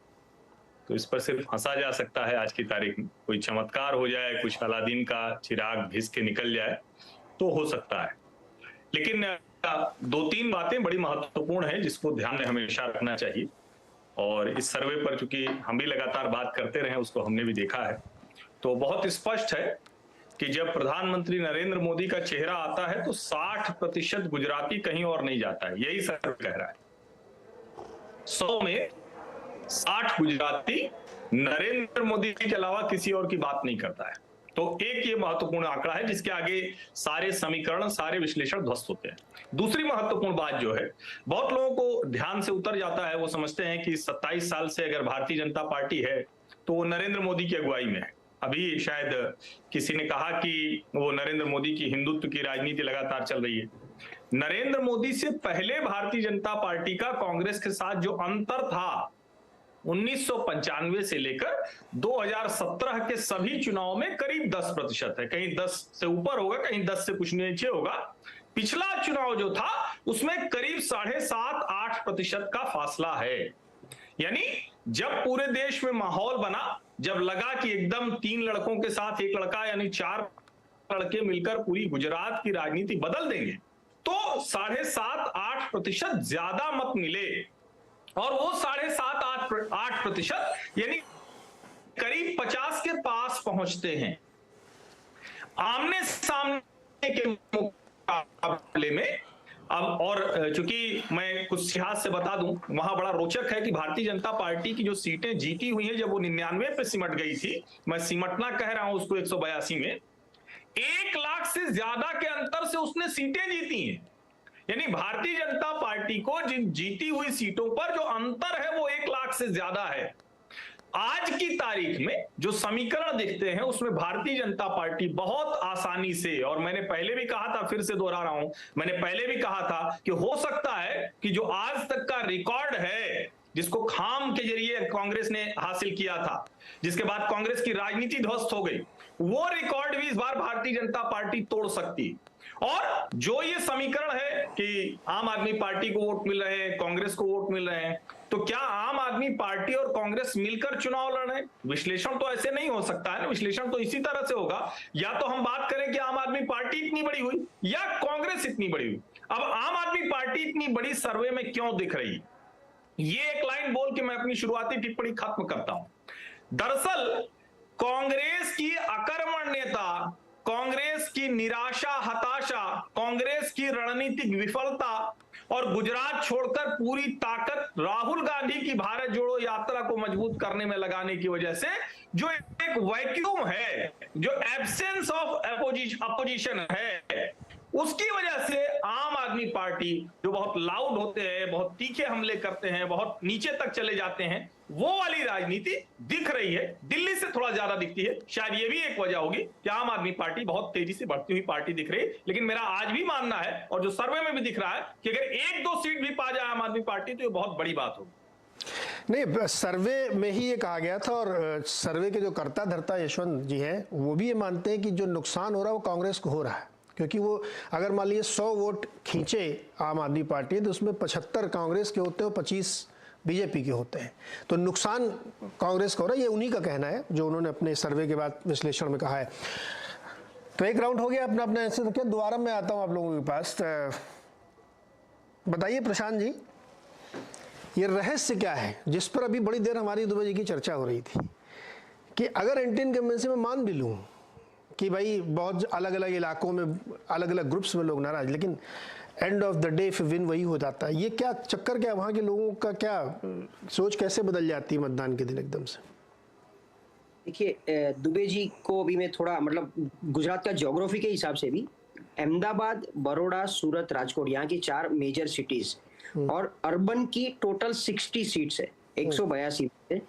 तो इस पर सिर्फ हंसा जा सकता है। आज की तारीख में कोई चमत्कार हो जाए, कुछ अलादीन का चिराग घिस के निकल जाए तो हो सकता है। लेकिन 2-3 बातें बड़ी महत्वपूर्ण हैं जिसको ध्यान में हमेशा रखना चाहिए। और इस सर्वे पर चूंकि हम भी लगातार बात करते रहे, उसको हमने भी देखा है, तो बहुत स्पष्ट है कि जब प्रधानमंत्री नरेंद्र मोदी का चेहरा आता है तो 60% गुजराती कहीं और नहीं जाता है। यही सर्वे कह रहा है। 100 में 60 गुजराती नरेंद्र मोदी के अलावा किसी और की बात नहीं करता है। तो एक ये महत्वपूर्ण आंकड़ा है जिसके आगे सारे समीकरण, सारे विश्लेषण ध्वस्त होते हैं। दूसरी महत्वपूर्ण बात जो है, बहुत लोगों को ध्यान से उतर जाता है, वो समझते हैं कि 27 साल से अगर भारतीय जनता पार्टी है तो वो नरेंद्र मोदी की अगुवाई में है। अभी शायद किसी ने कहा कि वो नरेंद्र मोदी की हिंदुत्व की राजनीति लगातार चल रही है। नरेंद्र मोदी से पहले भारतीय जनता पार्टी का कांग्रेस के साथ जो अंतर था 1995 से लेकर 2017 के सभी चुनाव में करीब 10% है। कहीं 10 से ऊपर होगा, कहीं 10 से कुछ नीचे होगा। पिछला चुनाव जो था उसमें करीब 7.5-8% का फासला है। यानी जब पूरे देश में माहौल बना, जब लगा कि एकदम 3 लड़कों के साथ एक लड़का यानी 4 लड़के मिलकर पूरी गुजरात की राजनीति बदल देंगे, तो 7.5-8% ज्यादा मत मिले। और वो 7.5-8% यानी करीब 50 के पास पहुंचते हैं। आमने सामने के मुकाबले में अब, और चूंकि मैं कुछ इतिहास से बता दूं, वहां बड़ा रोचक है कि भारतीय जनता पार्टी की जो सीटें जीती हुई हैं, जब वो 99 पे सिमट गई थी, मैं सिमटना कह रहा हूं उसको, 182 में 1 लाख से ज्यादा के अंतर से उसने सीटें जीती हैं। यानी भारतीय जनता पार्टी को जिन जीती हुई सीटों पर जो अंतर है वो 1 लाख से ज्यादा है। आज की तारीख में जो समीकरण दिखते हैं उसमें भारतीय जनता पार्टी बहुत आसानी से, और मैंने पहले भी कहा था, फिर से दोहरा रहा हूं, मैंने पहले भी कहा था कि हो सकता है कि जो आज तक का रिकॉर्ड है, जिसको खाम के जरिए कांग्रेस ने हासिल किया था, जिसके बाद कांग्रेस की राजनीति ध्वस्त हो गई, वो रिकॉर्ड भी इस बार भारतीय जनता पार्टी तोड़ सकती। और जो ये समीकरण है कि आम आदमी पार्टी को वोट मिल रहे हैं, कांग्रेस को वोट मिल रहे हैं, तो क्या आम आदमी पार्टी और कांग्रेस मिलकर चुनाव लड़ रहे हैं? विश्लेषण तो ऐसे नहीं हो सकता है ना। विश्लेषण तो इसी तरह से होगा, या तो हम बात करें कि आम आदमी पार्टी इतनी बड़ी हुई या कांग्रेस इतनी बड़ी हुई। अब आम आदमी पार्टी इतनी बड़ी सर्वे में क्यों दिख रही, ये एक लाइन बोल के मैं अपनी शुरुआती टिप्पणी खत्म करता हूं। दरअसल कांग्रेस की अकर्मण्यता, कांग्रेस की निराशा, हताशा, कांग्रेस की रणनीतिक विफलता और गुजरात छोड़कर पूरी ताकत राहुल गांधी की भारत जोड़ो यात्रा को मजबूत करने में लगाने की वजह से जो एक वैक्यूम है, जो एब्सेंस ऑफ अपोजिशन है, उसकी वजह से आम आदमी पार्टी जो बहुत लाउड होते हैं, बहुत तीखे हमले करते हैं, बहुत नीचे तक चले जाते हैं, वो वाली राजनीति दिख रही है। दिल्ली से थोड़ा ज्यादा दिखती है। शायद ये भी एक वजह होगी कि आम आदमी पार्टी बहुत तेजी से बढ़ती हुई पार्टी दिख रही है। लेकिन मेरा आज भी मानना है, और जो सर्वे में भी दिख रहा है, कि अगर 1-2 सीट भी पा जाए आम आदमी पार्टी तो ये बहुत बड़ी बात होगी। नहीं, सर्वे में ही ये कहा गया था, और सर्वे के जो कर्ता धर्ता यशवंत जी हैं वो भी ये मानते हैं कि जो नुकसान हो रहा है वो कांग्रेस को हो रहा है, क्योंकि वो अगर मान लीजिए 100 वोट खींचे आम आदमी पार्टी तो उसमें 75 कांग्रेस के होते हैं और 25 बीजेपी के होते हैं, तो नुकसान कांग्रेस को हो रहा है। ये उन्हीं का कहना है जो उन्होंने अपने सर्वे के बाद विश्लेषण में कहा है। तो एक राउंड हो गया अपना अपना आंसर किया। दोबारा मैं आता हूँ आप लोगों के पास। बताइए प्रशांत जी, ये रहस्य क्या है जिस पर अभी बड़ी देर हमारी दुबे जी की चर्चा हो रही थी, कि अगर एंटी इनकम्बेंसी में मान भी लूँ कि भाई बहुत अलग अलग इलाकों में अलग अलग ग्रुप्स में लोग नाराज, लेकिन एंड ऑफ द डे फिर विन वही हो जाता है। ये क्या चक्कर, क्या वहाँ के लोगों का क्या सोच कैसे बदल जाती है मतदान के दिन एकदम से? देखिए, दुबे जी को भी मैं थोड़ा मतलब गुजरात का ज्योग्राफी के हिसाब से भी अहमदाबाद, बड़ौदा, सूरत, राजकोट, यहाँ की 4 मेजर सिटीज और अर्बन की टोटल 60 सीट्स है, 182 है,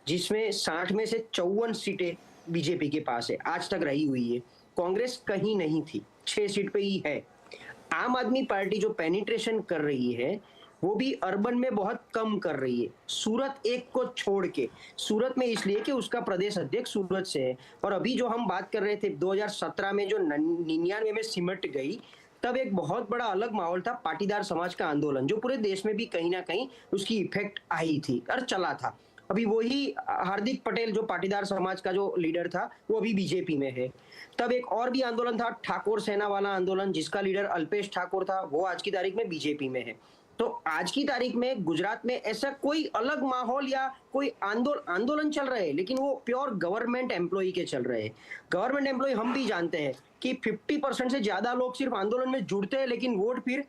जिसमें 60 में से 54 सीटें बीजेपी के पास है, आज तक रही हुई है। कांग्रेस कहीं नहीं थी, 6 सीट पे ही है। आम आदमी पार्टी जो पेनिट्रेशन कर रही है वो भी अर्बन में बहुत कम कर रही है, सूरत एक को छोड़ के। सूरत में इसलिए कि उसका प्रदेश अध्यक्ष सूरत से है, और अभी जो हम बात कर रहे थे 2017 में जो 99 में सिमट गई, तब एक बहुत बड़ा अलग माहौल था, पाटीदार समाज का आंदोलन, जो पूरे देश में भी कहीं ना कहीं उसकी इफेक्ट आई थी और चला था। अभी वही हार्दिक पटेल जो पाटीदार समाज का जो लीडर था वो अभी बीजेपी में है। तब एक और भी आंदोलन था, ठाकुर सेना वाला आंदोलन, जिसका लीडर अल्पेश ठाकुर था, वो आज की तारीख में बीजेपी में है। तो आज की तारीख में गुजरात में ऐसा कोई अलग माहौल या कोई आंदोलन चल रहे हैं, लेकिन वो प्योर गवर्नमेंट एम्प्लॉय के चल रहे हैं। गवर्नमेंट एम्प्लॉय हम भी जानते हैं कि 50% से ज्यादा लोग सिर्फ आंदोलन में जुड़ते हैं, लेकिन वोट फिर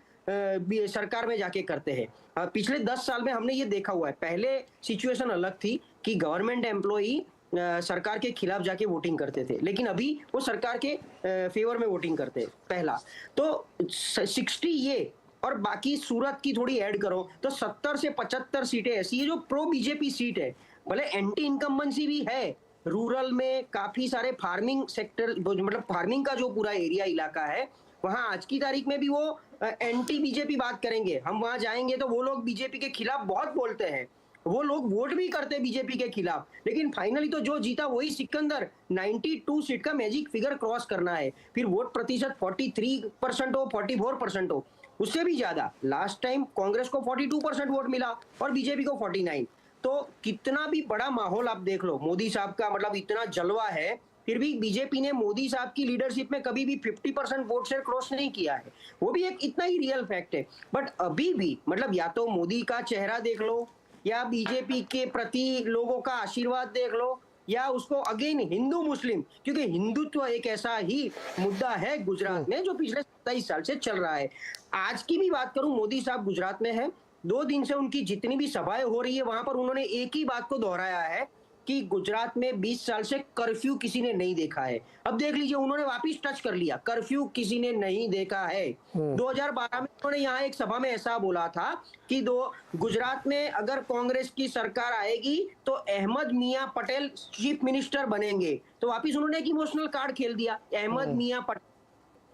सरकार में जाके करते हैं। पिछले 10 साल में हमने ये देखा हुआ है। पहले सिचुएशन अलग थी कि गवर्नमेंट एम्प्लॉई सरकार के खिलाफ जाके वोटिंग करते थे, लेकिन अभी वो सरकार के फेवर में वोटिंग करते हैं। पहला तो 60 ये और बाकी सूरत की थोड़ी ऐड करो तो 70 से 75 सीटें ऐसी है जो प्रो बीजेपी सीट है। भले एंटी इनकम्बेंसी भी है, रूरल में काफी सारे फार्मिंग सेक्टर, मतलब फार्मिंग का जो पूरा एरिया इलाका है, वहां आज की तारीख में भी वो एंटी बीजेपी बात करेंगे। हम वहां जाएंगे तो वो लोग बीजेपी के खिलाफ बहुत बोलते हैं, वो लोग वोट भी करते हैं बीजेपी के खिलाफ, लेकिन फाइनली तो जो जीता वही सिकंदर। 92 सीट का मैजिक फिगर क्रॉस करना है, फिर वोट प्रतिशत 43% हो, 44% हो, उससे भी ज्यादा। लास्ट टाइम कांग्रेस को 42% वोट मिला और बीजेपी को 49। तो कितना भी बड़ा माहौल आप देख लो, मोदी साहब का मतलब इतना जलवा है, फिर भी बीजेपी ने मोदी साहब की लीडरशिप में कभी भी 50% वोट शेयर क्रॉस नहीं किया है। वो भी एक इतना ही रियल फैक्ट है। बट अभी भी मतलब या तो मोदी का चेहरा देख लो, या बीजेपी के प्रति लोगों का आशीर्वाद देख लो, या उसको अगेन हिंदू मुस्लिम, क्योंकि हिंदुत्व एक ऐसा ही मुद्दा है गुजरात में जो पिछले 27 साल से चल रहा है। आज की भी बात करूं, मोदी साहब गुजरात में है, 2 दिन से उनकी जितनी भी सभाएं हो रही है वहां पर उन्होंने एक ही बात को दोहराया है कि गुजरात में 20 साल से कर्फ्यू किसी ने नहीं देखा है। अब देख लीजिए, उन्होंने वापिस टच कर लिया, कर्फ्यू किसी ने नहीं देखा है। 2012 में उन्होंने यहाँ एक सभा में ऐसा बोला था कि गुजरात में अगर कांग्रेस की सरकार आएगी तो अहमद मियां पटेल चीफ मिनिस्टर बनेंगे। तो वापिस उन्होंने एक इमोशनल कार्ड खेल दिया, अहमद मियां पटेल।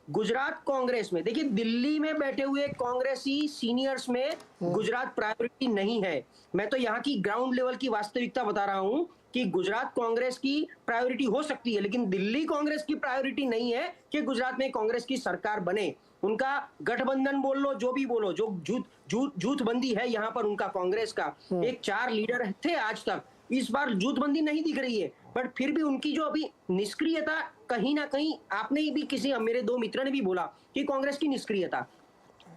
गुजरात कांग्रेस में देखिए, दिल्ली में बैठे हुए कांग्रेसी सीनियर्स में गुजरात प्रायोरिटी नहीं है। मैं तो यहाँ की ग्राउंड लेवल की वास्तविकता बता रहा हूँ कि गुजरात कांग्रेस की प्रायोरिटी हो सकती है, लेकिन दिल्ली कांग्रेस की प्रायोरिटी नहीं है कि गुजरात में कांग्रेस की सरकार बने। उनका गठबंधन बोल लो, जो भी बोलो, जो जूथबंदी है यहाँ पर उनका कांग्रेस का, एक 4 लीडर थे आज तक, इस बार जूथबंदी नहीं दिख रही है। बट फिर भी उनकी जो अभी निष्क्रियता, कहीं ना कहीं आपने भी, किसी मेरे 2 मित्र ने भी बोला कि कांग्रेस की निष्क्रियता,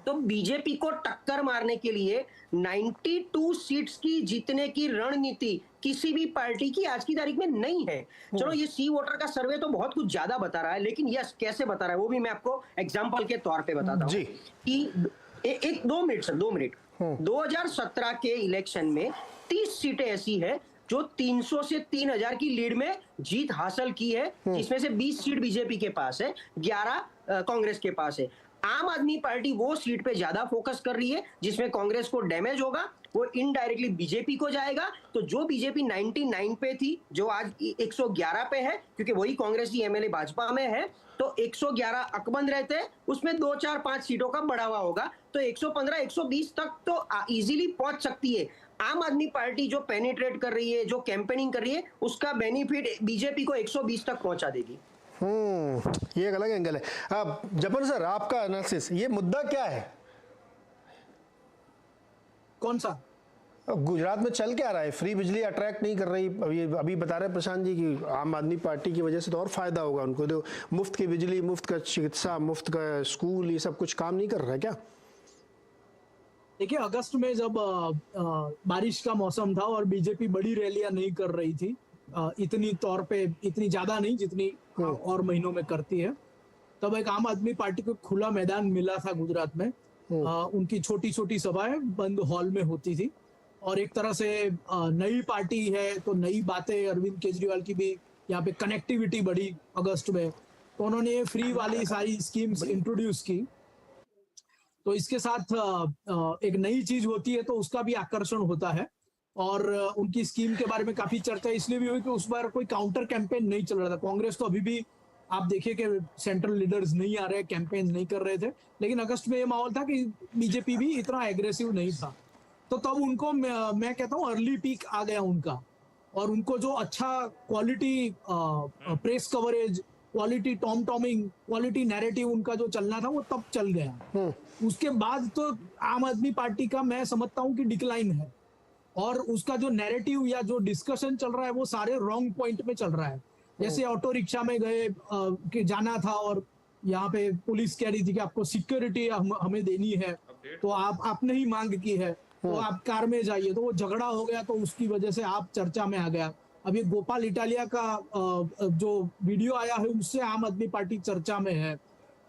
तो बीजेपी को टक्कर मारने के लिए 92 सीट्स की जीतने की रणनीति किसी भी पार्टी की आज की तारीख में नहीं है। चलो, ये सी वोटर का सर्वे तो बहुत कुछ ज्यादा बता रहा है, लेकिन यस कैसे बता रहा है वो भी मैं आपको एग्जांपल के तौर पे बताता हूँ कि 2 मिनट सर, 2 मिनट। 2017 के इलेक्शन में 30 सीटें ऐसी है जो 300 से 3000 की लीड में जीत हासिल की है, जिसमें से 20 सीट बीजेपी के पास है, 11 कांग्रेस के पास है। आम आदमी पार्टी वो सीट पे ज्यादा फोकस कर रही है जिसमें कांग्रेस को डैमेज होगा, वो इनडायरेक्टली बीजेपी को जाएगा। तो जो बीजेपी 99 पे थी, जो आज 111 पे है, क्योंकि वही कांग्रेस की एमएलए भाजपा में है, तो 111 अकबंद रहते हैं, उसमें 2, 4, 5 सीटों का बढ़ावा होगा, तो 115, 120 तक तो इजीली पहुंच सकती है। आम आदमी पार्टी जो पेनिट्रेट कर रही है, जो कैंपेनिंग कर रही है, उसका बेनिफिट बीजेपी को 120 तक पहुंचा देगी। ये एक अलग एंगल है। अब जबर सर, आपका एनालिसिस, ये मुद्दा क्या है? कौन सा? गुजरात में चल क्या रहा है? फ्री बिजली अट्रैक्ट नहीं कर रही। अभी बता रहे प्रशांत जी कि आम आदमी पार्टी की वजह से तो और फायदा होगा उनको, तो मुफ्त की बिजली, मुफ्त का चिकित्सा, मुफ्त का स्कूल, ये सब कुछ काम नहीं कर रहा है क्या? देखिए, अगस्त में जब बारिश का मौसम था और बीजेपी बड़ी रैलियां नहीं कर रही थी, इतनी तौर पे इतनी ज्यादा नहीं जितनी और महीनों में करती है। तब एक आम आदमी पार्टी को खुला मैदान मिला था गुजरात में। उनकी छोटी छोटी सभाएं बंद हॉल में होती थी और एक तरह से नई पार्टी है तो नई बातें, अरविंद केजरीवाल की भी यहाँ पे कनेक्टिविटी बढ़ी अगस्त में, तो उन्होंने ये फ्री वाली सारी स्कीम्स इंट्रोड्यूस की। तो इसके साथ एक नई चीज होती है तो उसका भी आकर्षण होता है और उनकी स्कीम के बारे में काफी चर्चा इसलिए भी हुई कि उस बार कोई काउंटर कैंपेन नहीं चल रहा था। कांग्रेस तो अभी भी आप देखिए कि सेंट्रल लीडर्स नहीं आ रहे, कैंपेन नहीं कर रहे थे, लेकिन अगस्त में ये माहौल था कि बीजेपी भी इतना एग्रेसिव नहीं था। तो तब उनको मैं कहता हूँ अर्ली पीक आ गया उनका, और उनको जो अच्छा quality press coverage, quality tom tomming, quality narrative उनका जो चलना था वो तब चल गया। उसके बाद तो आम आदमी पार्टी का मैं समझता हूँ कि डिक्लाइन है और उसका जो नैरेटिव या जो डिस्कशन चल रहा है वो सारे रॉन्ग पॉइंट में चल रहा है। जैसे ऑटो रिक्शा में गए कि जाना था और यहाँ पे पुलिस कह रही थी कि आपको सिक्योरिटी हमें देनी है तो आपने ही मांग की है तो आप कार में जाइए, तो वो झगड़ा हो गया तो उसकी वजह से आप चर्चा में आ गया। अब ये गोपाल इटालिया का जो वीडियो आया है उससे आम आदमी पार्टी चर्चा में है।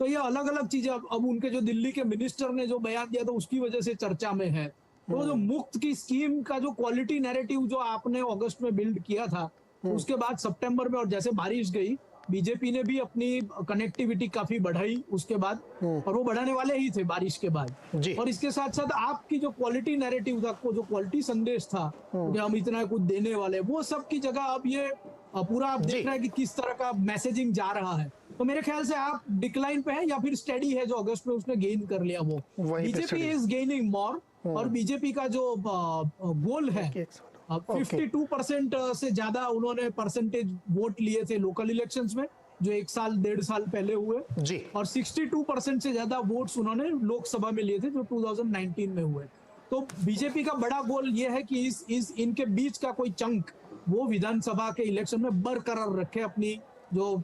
तो ये अलग अलग चीजें अब उनके जो दिल्ली के मिनिस्टर ने जो बयान दिया था उसकी वजह से चर्चा में है। तो जो मुफ्त की स्कीम का जो क्वालिटी नैरेटिव जो आपने अगस्त में बिल्ड किया था उसके बाद सितंबर में और जैसे बारिश गई बीजेपी ने भी अपनी कनेक्टिविटी काफी बढ़ाई उसके बाद, और वो बढ़ाने वाले ही थे बारिश के बाद। और इसके साथ साथ आपकी जो क्वालिटी नैरेटिव था, जो क्वालिटी संदेश था कि हम इतना कुछ देने वाले, वो सब की जगह अब ये पूरा आप देख रहे हैं कि किस तरह का मैसेजिंग जा रहा है। तो मेरे ख्याल से आप डिक्लाइन पे है या फिर स्टेडी है जो अगस्त में उसने गेन कर लिया वो। बीजेपी इज गेनिंग मोर और बीजेपी का जो गोल है 52% से ज्यादा उन्होंने परसेंटेज वोट लिए थे लोकल इलेक्शंस में जो 1 साल 1.5 साल पहले हुए जी, और 62% से ज्यादा वोट्स उन्होंने लोकसभा में लिए थे जो 2019 में हुए। तो बीजेपी का बड़ा गोल ये है कि इस इनके बीच का कोई चंक वो विधानसभा के इलेक्शन में बरकरार रखे अपनी जो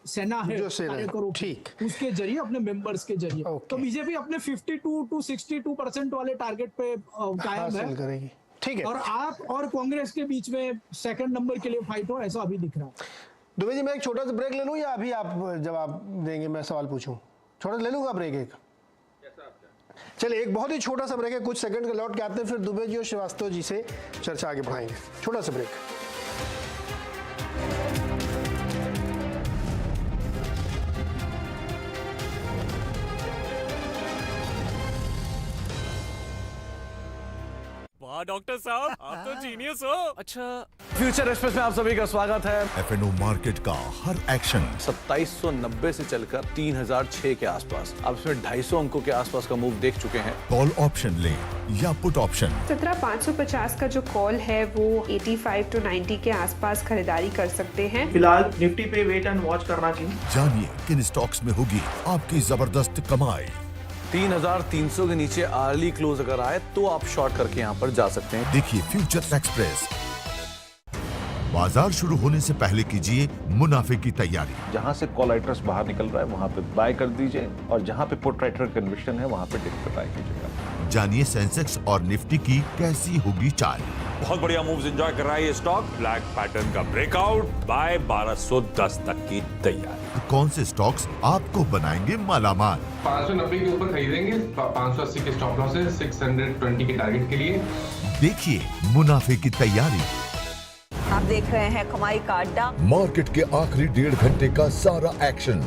सेना है कार्यकर्ताओं की, उसके जरिए अपने मेंबर्स के जरिए। तो बीजेपी अपने 52 to 62% वाले टारगेट पे कायम है। ठीक है, और आप और कांग्रेस के बीच में सेकंड नंबर के लिए फाइट हो ऐसा अभी दिख रहा है। दुबे जी मैं एक छोटा सा ब्रेक ले लूं या अभी आप जवाब देंगे, मैं सवाल पूछूं? छोटा ले लूंगा ब्रेक एक? चलिए एक बहुत ही छोटा सा ब्रेक है, कुछ सेकंड का, लौट के आते हैं फिर दुबे जी और श्रीवास्तव जी से चर्चा आगे बढ़ाएंगे। छोटा सा ब्रेक। डॉक्टर साहब आप तो जीनियस हो। अच्छा, फ्यूचर एक्सप्रेस में आप सभी का स्वागत है। FNO मार्केट का हर एक्शन 2790 से चलकर 3006 के आसपास, आप इसमें 250 अंकों के आसपास का मूव देख चुके हैं। कॉल ऑप्शन ले या पुट ऑप्शन। 17550 का जो कॉल है वो 85 to 90 के आसपास खरीदारी कर सकते हैं। फिलहाल निफ्टी पे वेट एंड वॉच करना चाहिए। जानिए किन स्टॉक्स में होगी आपकी जबरदस्त कमाई। 3300 के नीचे अर्ली क्लोज अगर आए तो आप शॉर्ट करके यहाँ पर जा सकते हैं। देखिए फ्यूचर एक्सप्रेस। बाजार शुरू होने से पहले कीजिए मुनाफे की तैयारी। जहाँ से कॉल राइटर्स बाहर निकल रहा है वहाँ पे बाय कर दीजिए और जहाँ पे पुट राइटर कन्विक्शन है वहाँ पे डिप बाय कीजिएगा। जानिए सेंसेक्स और निफ्टी की कैसी होगी चाल। बहुत बढ़िया मूव्स एंजॉय कर रहा है ये स्टॉक। ब्लैक पैटर्न का ब्रेकआउट, बाय 1210 तक की तैयारी। कौन से स्टॉक्स आपको बनाएंगे मालामाल? 590 के ऊपर खरीदेंगे, 580 के स्टॉप लॉस है, 620 के टारगेट के लिए। देखिए मुनाफे की तैयारी। आप देख रहे हैं कमाई का अड्डा। मार्केट के आखिरी 1.5 घंटे का सारा एक्शन।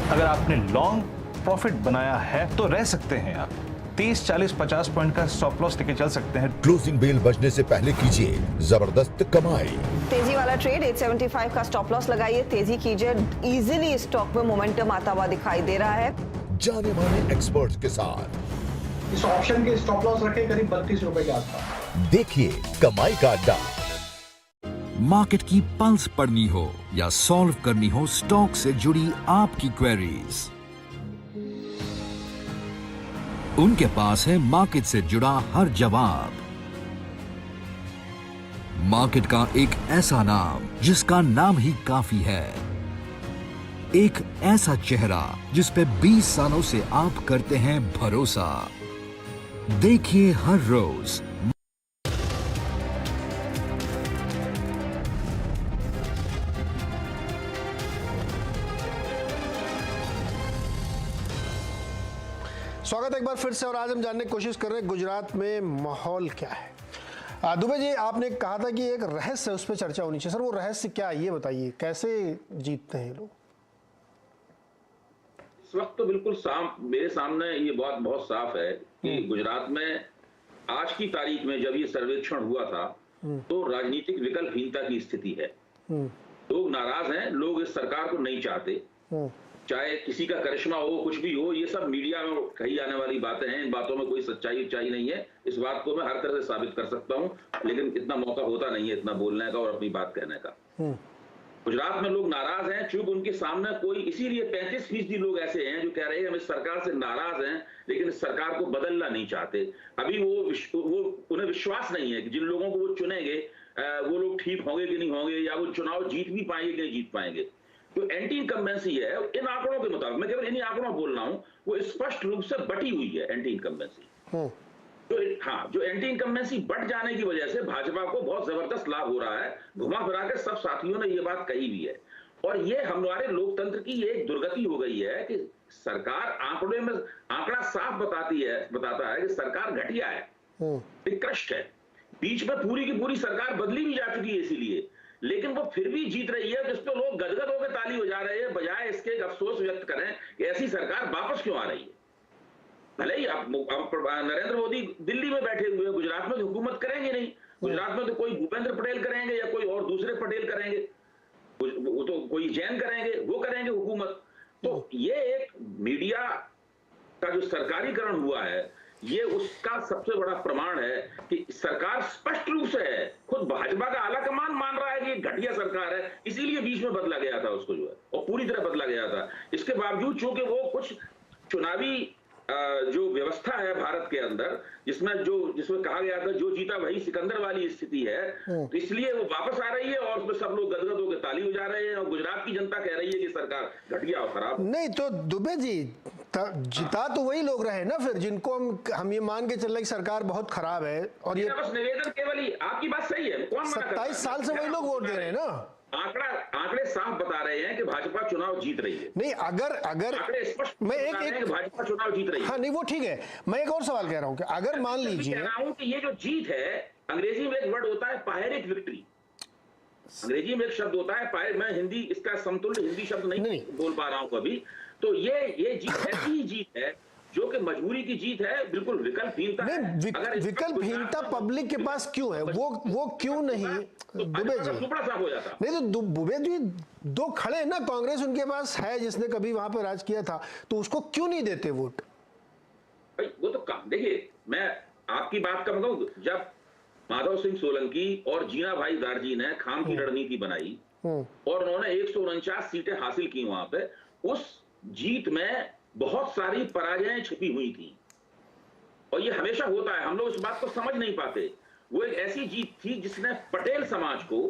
अगर आपने लॉन्ग प्रॉफिट बनाया है तो रह सकते हैं आप। 30, 40, 50 पॉइंट का स्टॉप लॉस लेके चल सकते हैं। क्लोजिंग बेल बजने से पहले कीजिए जबरदस्त कमाई। तेजी वाला ट्रेड 875 का स्टॉप लॉस लगाइए, तेजी कीजिए। इजीली स्टॉक में मोमेंटम आता हुआ दिखाई दे रहा है। जाने माने एक्सपर्ट्स के साथ इस ऑप्शन के स्टॉप लॉस रखे करीब 32 रुपए के आसपास। देखिए कमाई का अड्डा। मार्केट की पल्स पढ़नी हो या सॉल्व करनी हो स्टॉक से जुड़ी आपकी क्वेरीज, उनके पास है मार्केट से जुड़ा हर जवाब। मार्केट का एक ऐसा नाम जिसका नाम ही काफी है, एक ऐसा चेहरा जिस पे 20 सालों से आप करते हैं भरोसा। देखिए हर रोज स्वागत है एक बार फिर से और आज हम जानने की कोशिश कर रहे हैं गुजरात में माहौल क्या है। दुबे जी, आपने कहा था कि एक रहस्य है, उस पर चर्चा होनी चाहिए। सर वो रहस्य क्या है ये बताइए, कैसे जीतते हैं लोग? इस वक्त तो बिल्कुल मेरे सामने ये बात बहुत साफ है कि गुजरात में आज की तारीख में जब ये सर्वेक्षण हुआ था तो राजनीतिक विकल्पहीनता की स्थिति है। लोग नाराज हैं, लोग इस सरकार को नहीं चाहते, चाहे किसी का करिश्मा हो, कुछ भी हो। ये सब मीडिया में कही जाने वाली बातें हैं, इन बातों में कोई सच्चाई नहीं है। इस बात को मैं हर तरह से साबित कर सकता हूं, लेकिन इतना मौका होता नहीं है इतना बोलने का और अपनी बात कहने का। गुजरात में लोग नाराज हैं, चूंकि उनके सामने कोई, इसीलिए 35% लोग ऐसे हैं जो कह रहे हैं हम इस सरकार से नाराज हैं, लेकिन इस सरकार को बदलना नहीं चाहते। अभी वो उन्हें विश्वास नहीं है कि जिन लोगों को वो चुनेंगे वो लोग ठीक होंगे कि नहीं होंगे, या वो चुनाव जीत भी पाएंगे कि नहीं जीत पाएंगे। जो एंटी इनकम्बेंसी है, इन आंकड़ों के मुताबिक, मैं केवल इन्हीं आंकड़ों में बोल रहा हूं, वो स्पष्ट रूप से बटी हुई है एंटी इनकम्बेंसी। जो एंटी इनकम्बेंसी बढ़ जाने की वजह से भाजपा को बहुत जबरदस्त लाभ हो रहा है। घुमा फिरा के सब साथियों ने ये बात कही भी है, और ये हमारे लोकतंत्र की एक दुर्गति हो गई है कि सरकार आंकड़े में, आंकड़ा साफ बताता है कि सरकार घटिया है, निकृष्ट है। बीच में पूरी की पूरी सरकार बदली भी जा चुकी है इसीलिए, लेकिन वो फिर भी जीत रही है, जिस पे लोग गदगद होकर ताली बजा रहे हैं, बजाय इसके एक अफसोस व्यक्त करें कि ऐसी सरकार वापस क्यों आ रही है। भले ही आप नरेंद्र मोदी दिल्ली में बैठे हुए, गुजरात में हुकूमत करेंगे नहीं। गुजरात में तो कोई भूपेंद्र पटेल करेंगे या कोई और दूसरे पटेल करेंगे, वो तो कोई जैन करेंगे, वो करेंगे हुकूमत। तो ये एक मीडिया का जो सरकारीकरण हुआ है, ये उसका सबसे बड़ा प्रमाण है कि सरकार स्पष्ट रूप से है, खुद भाजपा का आला कमान मान रहा है कि घटिया सरकार है, इसीलिए बीच में बदला गया था उसको, जो है, और पूरी तरह बदला गया था। इसके बावजूद चूंकि वो कुछ चुनावी जो व्यवस्था है भारत के अंदर, जिसमें कहा गया था जो जीता वही सिकंदर वाली स्थिति है, तो इसलिए वो वापस आ रही है और उसमें सब लोग गदगद होकर ताली बजा रहे हैं, और गुजरात की जनता कह रही है कि सरकार घटिया और खराब। नहीं तो दुबे जी, जिता तो वही लोग रहे ना फिर, जिनको हम ये मान के चल रहे कि सरकार बहुत खराब है। और ये बस निवेदन केवल ही, आपकी बात सही है, कौन 27 साल से वही लोग वोट दे रहे हैं ना। आंकड़े साफ बता रहे हैं कि भाजपा चुनाव जीत रही है। नहीं, अगर आंकड़े स्पष्ट मैं एक भाजपा चुनाव जीत रही है। हाँ नहीं, वो ठीक है। मैं एक और सवाल कह रहा हूँ कि अगर मान लीजिए, कह रहा हूं कि ये जो जीत है, अंग्रेजी में एक वर्ड होता है पायरेट विक्ट्री, अंग्रेजी में एक शब्द होता है, मैं हिंदी इसका समतुल्य हिंदी शब्द नहीं बोल पा रहा हूं अभी। तो ये जीत ऐसी ही जीत है जो कि मजबूरी की जीत है, बिल्कुल विकल्पहीनता है। अगर विकल्पहीनता पब्लिक के पास क्यों है, वो क्यों नहीं? दुबे जी हो जाता नहीं, तो दुबे जी दो खड़े हैं ना, कांग्रेस उनके पास है जिसने कभी वहां पर राज किया था, तो उसको क्यों नहीं देते वोट? भाई वो तो काम, देखिए मैं आपकी बात का मतलब, जब माधव सिंह सोलंकी और जीना भाई दारजी ने खाम की रणनीति बनाई और उन्होंने 149 सीटें हासिल की वहां पे, उस जीत में बहुत सारी पराजयें छिपी हुई थी, और ये हमेशा होता है, हम लोग इस बात को समझ नहीं पाते। वो एक ऐसी जीत थी जिसने पटेल समाज को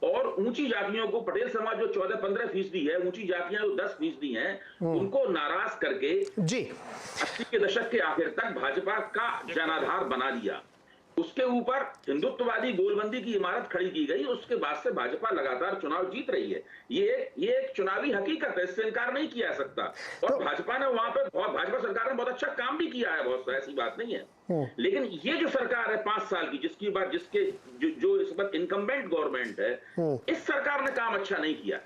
और ऊंची जातियों को, पटेल समाज जो 14-15% है, ऊंची जातियां जो 10% हैं, उनको नाराज करके 80 के दशक के आखिर तक भाजपा का जनाधार बना दिया। उसके ऊपर हिंदुत्ववादी गोलबंदी की इमारत खड़ी की गई, उसके बाद से भाजपा लगातार चुनाव जीत रही है। ये एक चुनावी हकीकत है, इससे इनकार नहीं किया जा सकता। और भाजपा ने वहां पर भाजपा सरकार ने बहुत अच्छा काम भी किया है, बहुत ऐसी बात नहीं है। लेकिन ये जो सरकार है 5 साल की, जो इस वक्त इनकम्बेंट गवर्नमेंट है, इस सरकार ने काम अच्छा नहीं किया।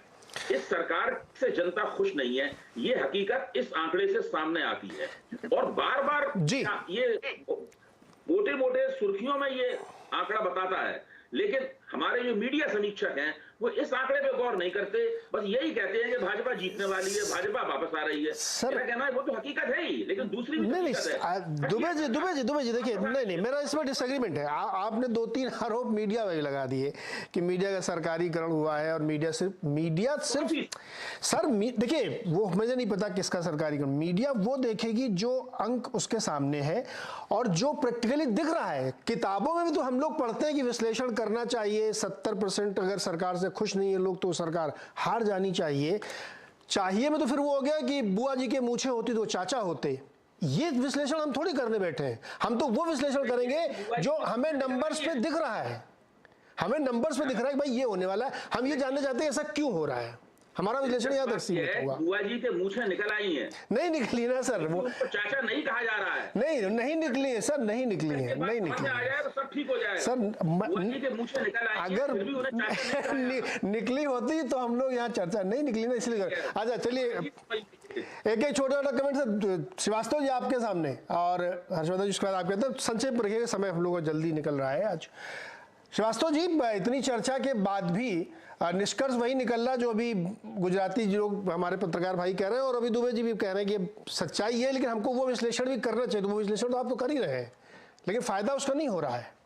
इस सरकार से जनता खुश नहीं है, ये हकीकत इस आंकड़े से सामने आती है। और बार बार ये मोटे मोटे सुर्खियों में ये आंकड़ा बताता है, लेकिन हमारे जो मीडिया समीक्षक हैं वो इस आंकड़े पे गौर नहीं करते, बस यही कहते हैं कि भाजपा जीतने वाली है, भाजपा वापस आ रही है। मेरा कहना है वो तो हकीकत है ही, लेकिन दूसरी दुबे जी देखिए, नहीं मेरा इसमें डिसएग्रीमेंट है। आपने 2-3 आरोप मीडिया में लगा दिए कि मीडिया का सरकारीकरण हुआ है, और मीडिया सिर्फ सर देखिए, वो मुझे नहीं पता किसका सरकारीकरण। मीडिया वो देखेगी जो अंक उसके सामने है और जो प्रैक्टिकली दिख रहा है। किताबों में भी तो हम लोग पढ़ते हैं कि विश्लेषण करना चाहिए, 70% अगर सरकार से खुश नहीं है लोग तो सरकार हार जानी चाहिए में तो फिर वो हो गया कि बुआ जी के मूछे होती तो चाचा होते। ये विश्लेषण हम थोड़ी करने बैठे हैं, हम तो वो विश्लेषण करेंगे जो हमें नंबर्स पे दिख रहा है। हमें नंबर्स पे दिख रहा है कि भाई ये होने वाला है, हम ये जानना चाहते हैं ऐसा क्यों हो रहा है। हमारा विश्लेषण यहाँ तक सीमित होगा। बुआ जी के मुंह से निकल आई है, नहीं निकली ना सर, वो चाचा नहीं कहा जा रहा है। नहीं निकली है सर, नहीं निकली है, नहीं निकली आ जाए तो सब ठीक हो जाएगा सर। बुआ जी के मुंह से निकल आई है, फिर भी उन्हें चाचा नहीं कहा। निकली होती तो हम लोग यहाँ चर्चा नहीं निकली ना, इसलिए। अच्छा चलिए एक छोटा छोटा कमेंट सर श्रीवास्तव जी आपके सामने और हर्षवर्धन जी, उसके बाद आपके, तो संक्षेप में रखिएगा, समय हम लोग को जल्दी निकल रहा है आज। श्रीवास्तव जी, इतनी चर्चा के बाद भी निष्कर्ष वही निकल रहा जो अभी गुजराती लोग हमारे पत्रकार भाई कह रहे हैं और अभी दुबे जी भी कह रहे हैं कि सच्चाई है, लेकिन हमको वो विश्लेषण भी करना चाहिए। तो वो विश्लेषण तो आप तो कर ही रहे हैं, लेकिन फायदा उसका नहीं हो रहा है।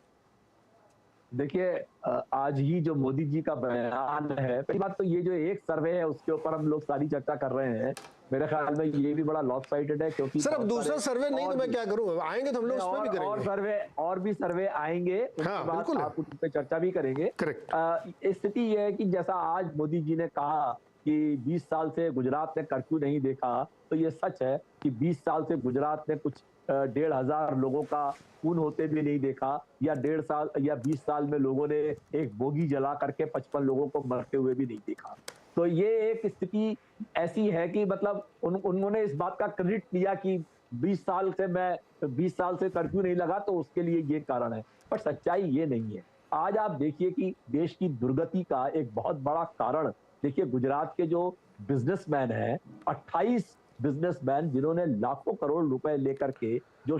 देखिए, आज ही जो मोदी जी का बयान है, पहली बात तो ये जो एक सर्वे है उसके ऊपर हम लोग सारी चर्चा कर रहे हैं, मेरे ख्याल में ये भी बड़ा लॉस साइटेड है, क्योंकि सर अब दूसरा सर्वे नहीं तो मैं क्या करूं, आएंगे तो हम लोग उस पर भी करेंगे, और भी सर्वे आएंगे, उसके बाद आप उस पर चर्चा भी करेंगे। स्थिति ये है कि जैसा आज मोदी जी ने कहा कि 20 साल से गुजरात ने कर्फ्यू नहीं देखा, तो ये सच है कि 20 साल से गुजरात ने कुछ 1,500 लोगों का खून होते भी नहीं देखा, या 1.5 साल या 20 साल में लोगों ने एक बोगी जला करके 55 लोगों को मरते हुए भी नहीं देखा। तो ये एक स्थिति ऐसी है कि मतलब उन्होंने इस बात का क्रेडिट लिया कि 20 साल से कर्फ्यू नहीं लगा तो उसके लिए ये कारण है, पर सच्चाई ये नहीं है। आज आप देखिए कि देश की दुर्गति का एक बहुत बड़ा कारण, देखिए गुजरात के जो बिजनेसमैन हैं, 28 बिजनेसमैन जिन्होंने लाखों करोड़ रुपए लेकर के जो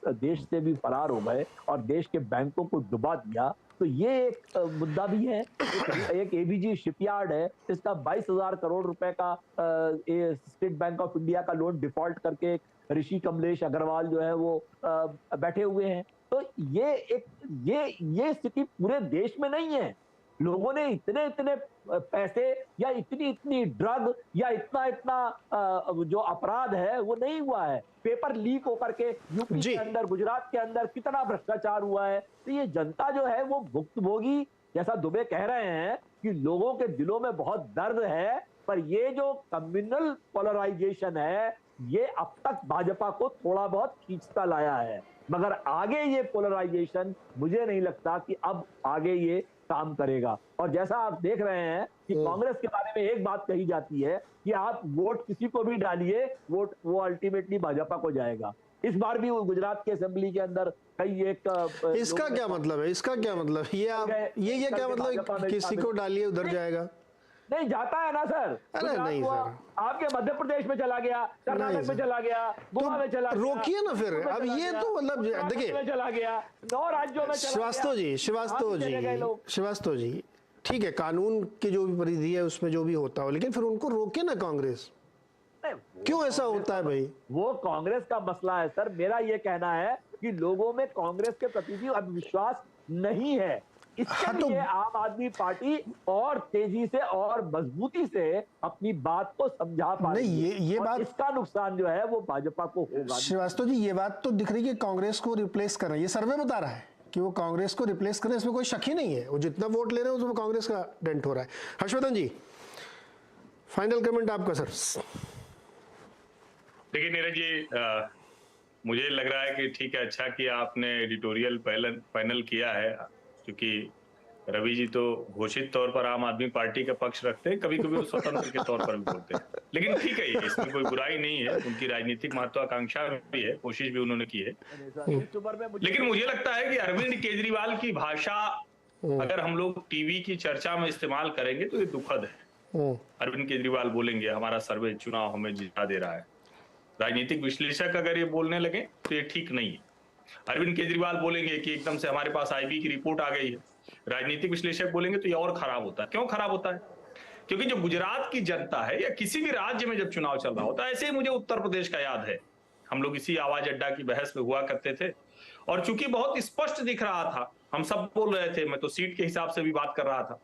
देश से भी फरार हो गए और देश के बैंकों को डुबा दिया, तो ये एक मुद्दा भी है। एक एबीजी शिपयार्ड है, इसका 22,000 करोड़ रुपए का स्टेट बैंक ऑफ इंडिया का लोन डिफॉल्ट करके ऋषि कमलेश अग्रवाल जो है वो बैठे हुए हैं। तो ये स्थिति पूरे देश में नहीं है। लोगों ने इतने पैसे या इतनी ड्रग या इतना जो अपराध है वो नहीं हुआ है। पेपर लीक होकर के यूपी के अंदर, गुजरात के अंदर कितना भ्रष्टाचार हुआ है। तो ये जनता जो है वो भुक्तभोगी, जैसा दुबे कह रहे हैं कि लोगों के दिलों में बहुत दर्द है, पर ये जो कम्युनल पोलराइजेशन है ये अब तक भाजपा को थोड़ा बहुत खींचता लाया है, मगर आगे ये पोलराइजेशन मुझे नहीं लगता कि अब आगे ये काम करेगा। और जैसा आप देख रहे हैं कि कांग्रेस के बारे में एक बात कही जाती है कि आप वोट किसी को भी डालिए, वोट वो अल्टीमेटली भाजपा को जाएगा। इस बार भी गुजरात की असेंबली के अंदर कई एक इसका क्या मतलब है, इसका क्या मतलब ये क्या मतलब किसी को डालिए उधर जाएगा? नहीं जाता है ना सर। अरे नहीं सर, आपके मध्य प्रदेश में चला गया, कर्नाटक में चला गया, गोवा में चला गया, रोकिए ना फिर। अब ये तो मतलब देखिए, चला गया 9 राज्यों में श्रीवास्तव जी ठीक है, कानून की जो भी परिधि है उसमें जो भी होता हो, लेकिन फिर उनको रोके ना कांग्रेस। क्यों ऐसा होता है भाई? वो कांग्रेस का मसला है सर। मेरा ये कहना है कि लोगों में कांग्रेस के प्रति भी अब विश्वास नहीं है। इसके लिए आम आदमी पार्टी और तेजी से और मजबूती से अपनी बात को समझा पा रही है। ये बात, इसका नुकसान जो है वो भाजपा को होगा। श्रीवास्तव जी ये बात तो दिख रही है कि कांग्रेस को रिप्लेस कर रहे हैं, ये सर्वे बता रहा है कि वो कांग्रेस को रिप्लेस कर रहे हैं, इसमें कोई शक ही नहीं है। वो जितना वोट ले रहे हैं उसमें कांग्रेस का डेंट हो रहा है। हर्षवर्धन जी फाइनल कमेंट आपका सर। देखिए नीरज जी, मुझे लग रहा है कि ठीक है, अच्छा कि आपने एडिटोरियल पैनल किया है, क्योंकि रवि जी तो घोषित तौर पर आम आदमी पार्टी का पक्ष रखते हैं, कभी कभी वो स्वतंत्र के तौर पर भी बोलते हैं, लेकिन ठीक है, इसमें कोई बुराई नहीं है। उनकी राजनीतिक महत्वाकांक्षा भी है, कोशिश भी उन्होंने की है। लेकिन मुझे लगता है कि अरविंद केजरीवाल की भाषा अगर हम लोग टीवी की चर्चा में इस्तेमाल करेंगे तो ये दुखद है। अरविंद केजरीवाल बोलेंगे हमारा सर्वे चुनाव हमें जिता दे रहा है। राजनीतिक विश्लेषक अगर ये बोलने लगे तो ये ठीक नहीं है। अरविंद केजरीवाल बोलेंगे कि एकदम से हमारे पास आईबी की रिपोर्ट आ गई है, राजनीतिक विश्लेषक बोलेंगे तो ये और खराब होता है। क्यों खराब होता है? क्योंकि जो गुजरात की जनता है या किसी भी राज्य में जब चुनाव चल रहा होता है, ऐसे ही मुझे उत्तर प्रदेश का याद है, हम लोग इसी आवाज अड्डा की बहस में हुआ करते थे, और चूंकि बहुत स्पष्ट दिख रहा था, हम सब बोल रहे थे, मैं तो सीट के हिसाब से भी बात कर रहा था,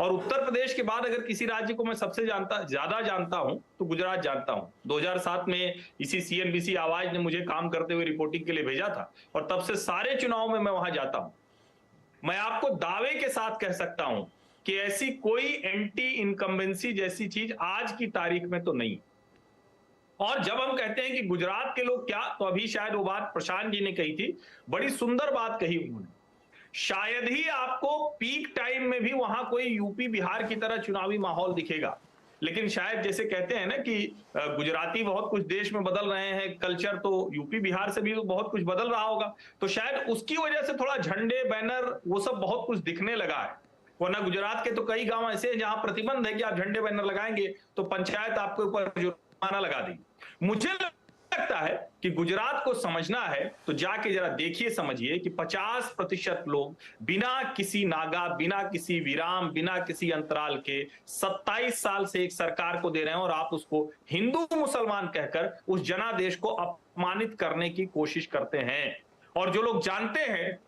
और उत्तर प्रदेश के बाद अगर किसी राज्य को मैं सबसे ज्यादा जानता हूं तो गुजरात जानता हूं। 2007 में इसी सीएनबीसी आवाज ने मुझे काम करते हुए रिपोर्टिंग के लिए भेजा था, और तब से सारे चुनाव में मैं वहां जाता हूं। मैं आपको दावे के साथ कह सकता हूं कि ऐसी कोई एंटी इनकम्बेंसी जैसी चीज आज की तारीख में तो नहीं। और जब हम कहते हैं कि गुजरात के लोग क्या, तो अभी शायद वो बात प्रशांत जी ने कही थी, बड़ी सुंदर बात कही उन्होंने। शायद ही आपको पीक टाइम में भी वहां कोई यूपी बिहार की तरह चुनावी माहौल दिखेगा, लेकिन शायद जैसे कहते हैं ना कि गुजराती बहुत कुछ देश में बदल रहे हैं, कल्चर तो यूपी बिहार से भी बहुत कुछ बदल रहा होगा, तो शायद उसकी वजह से थोड़ा झंडे बैनर वो सब बहुत कुछ दिखने लगा है। वरना गुजरात के तो कई गांव ऐसे हैं जहां प्रतिबंध है कि आप झंडे बैनर लगाएंगे तो पंचायत आपके ऊपर जुर्माना लगा देगी। मुझे लगता है कि गुजरात को समझना है तो जाके जरा देखिए, समझिए कि 50% लोग बिना किसी नागा, बिना किसी विराम, बिना किसी अंतराल के 27 साल से एक सरकार को दे रहे हैं और आप उसको हिंदू मुसलमान कहकर उस जनादेश को अपमानित करने की कोशिश करते हैं। और जो लोग जानते हैं,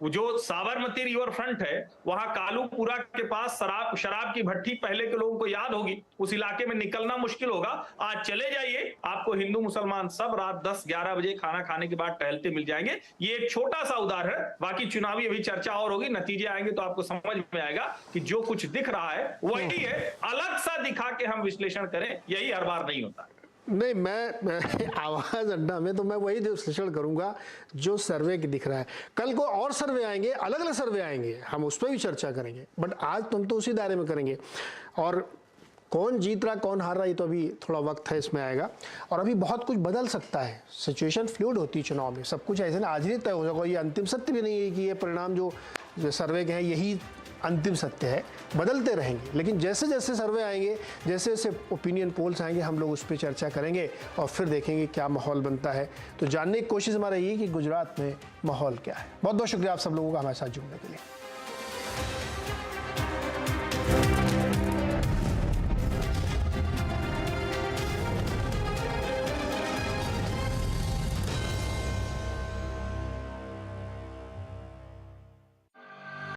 जो साबरमती रिवर फ्रंट है, वहां कालूपुरा के पास शराब की भट्टी पहले के लोगों को याद होगी, उस इलाके में निकलना मुश्किल होगा। आज चले जाइए, आपको हिंदू मुसलमान सब रात 10-11 बजे खाना खाने के बाद टहलते मिल जाएंगे। ये एक छोटा सा उदाहरण है, बाकी चुनावी अभी चर्चा और होगी, नतीजे आएंगे तो आपको समझ में आएगा कि जो कुछ दिख रहा है वही है। अलग सा दिखा के हम विश्लेषण करें, यही हर बार नहीं होता। नहीं, मैं आवाज अड्डा में तो मैं वही विश्लेषण करूंगा जो सर्वे की दिख रहा है। कल को और सर्वे आएंगे, अलग अलग सर्वे आएंगे, हम उस पर भी चर्चा करेंगे, बट आज तुम तो उसी दायरे में करेंगे। और कौन जीत रहा कौन हार रहा, ये तो अभी थोड़ा वक्त है, इसमें आएगा। और अभी बहुत कुछ बदल सकता है, सिचुएशन फ्लूइड होती है चुनाव में, सब कुछ ऐसे ना आज नहीं तय हो जाएगा। ये अंतिम सत्य भी नहीं है कि ये परिणाम जो सर्वे के हैं यही अंतिम सत्य है, बदलते रहेंगे। लेकिन जैसे जैसे सर्वे आएंगे, जैसे जैसे ओपिनियन पोल्स आएंगे, हम लोग उस पर चर्चा करेंगे और फिर देखेंगे क्या माहौल बनता है। तो जानने की कोशिश हमारा ये कि गुजरात में माहौल क्या है। बहुत बहुत शुक्रिया आप सब लोगों का हमारे साथ जुड़ने के लिए।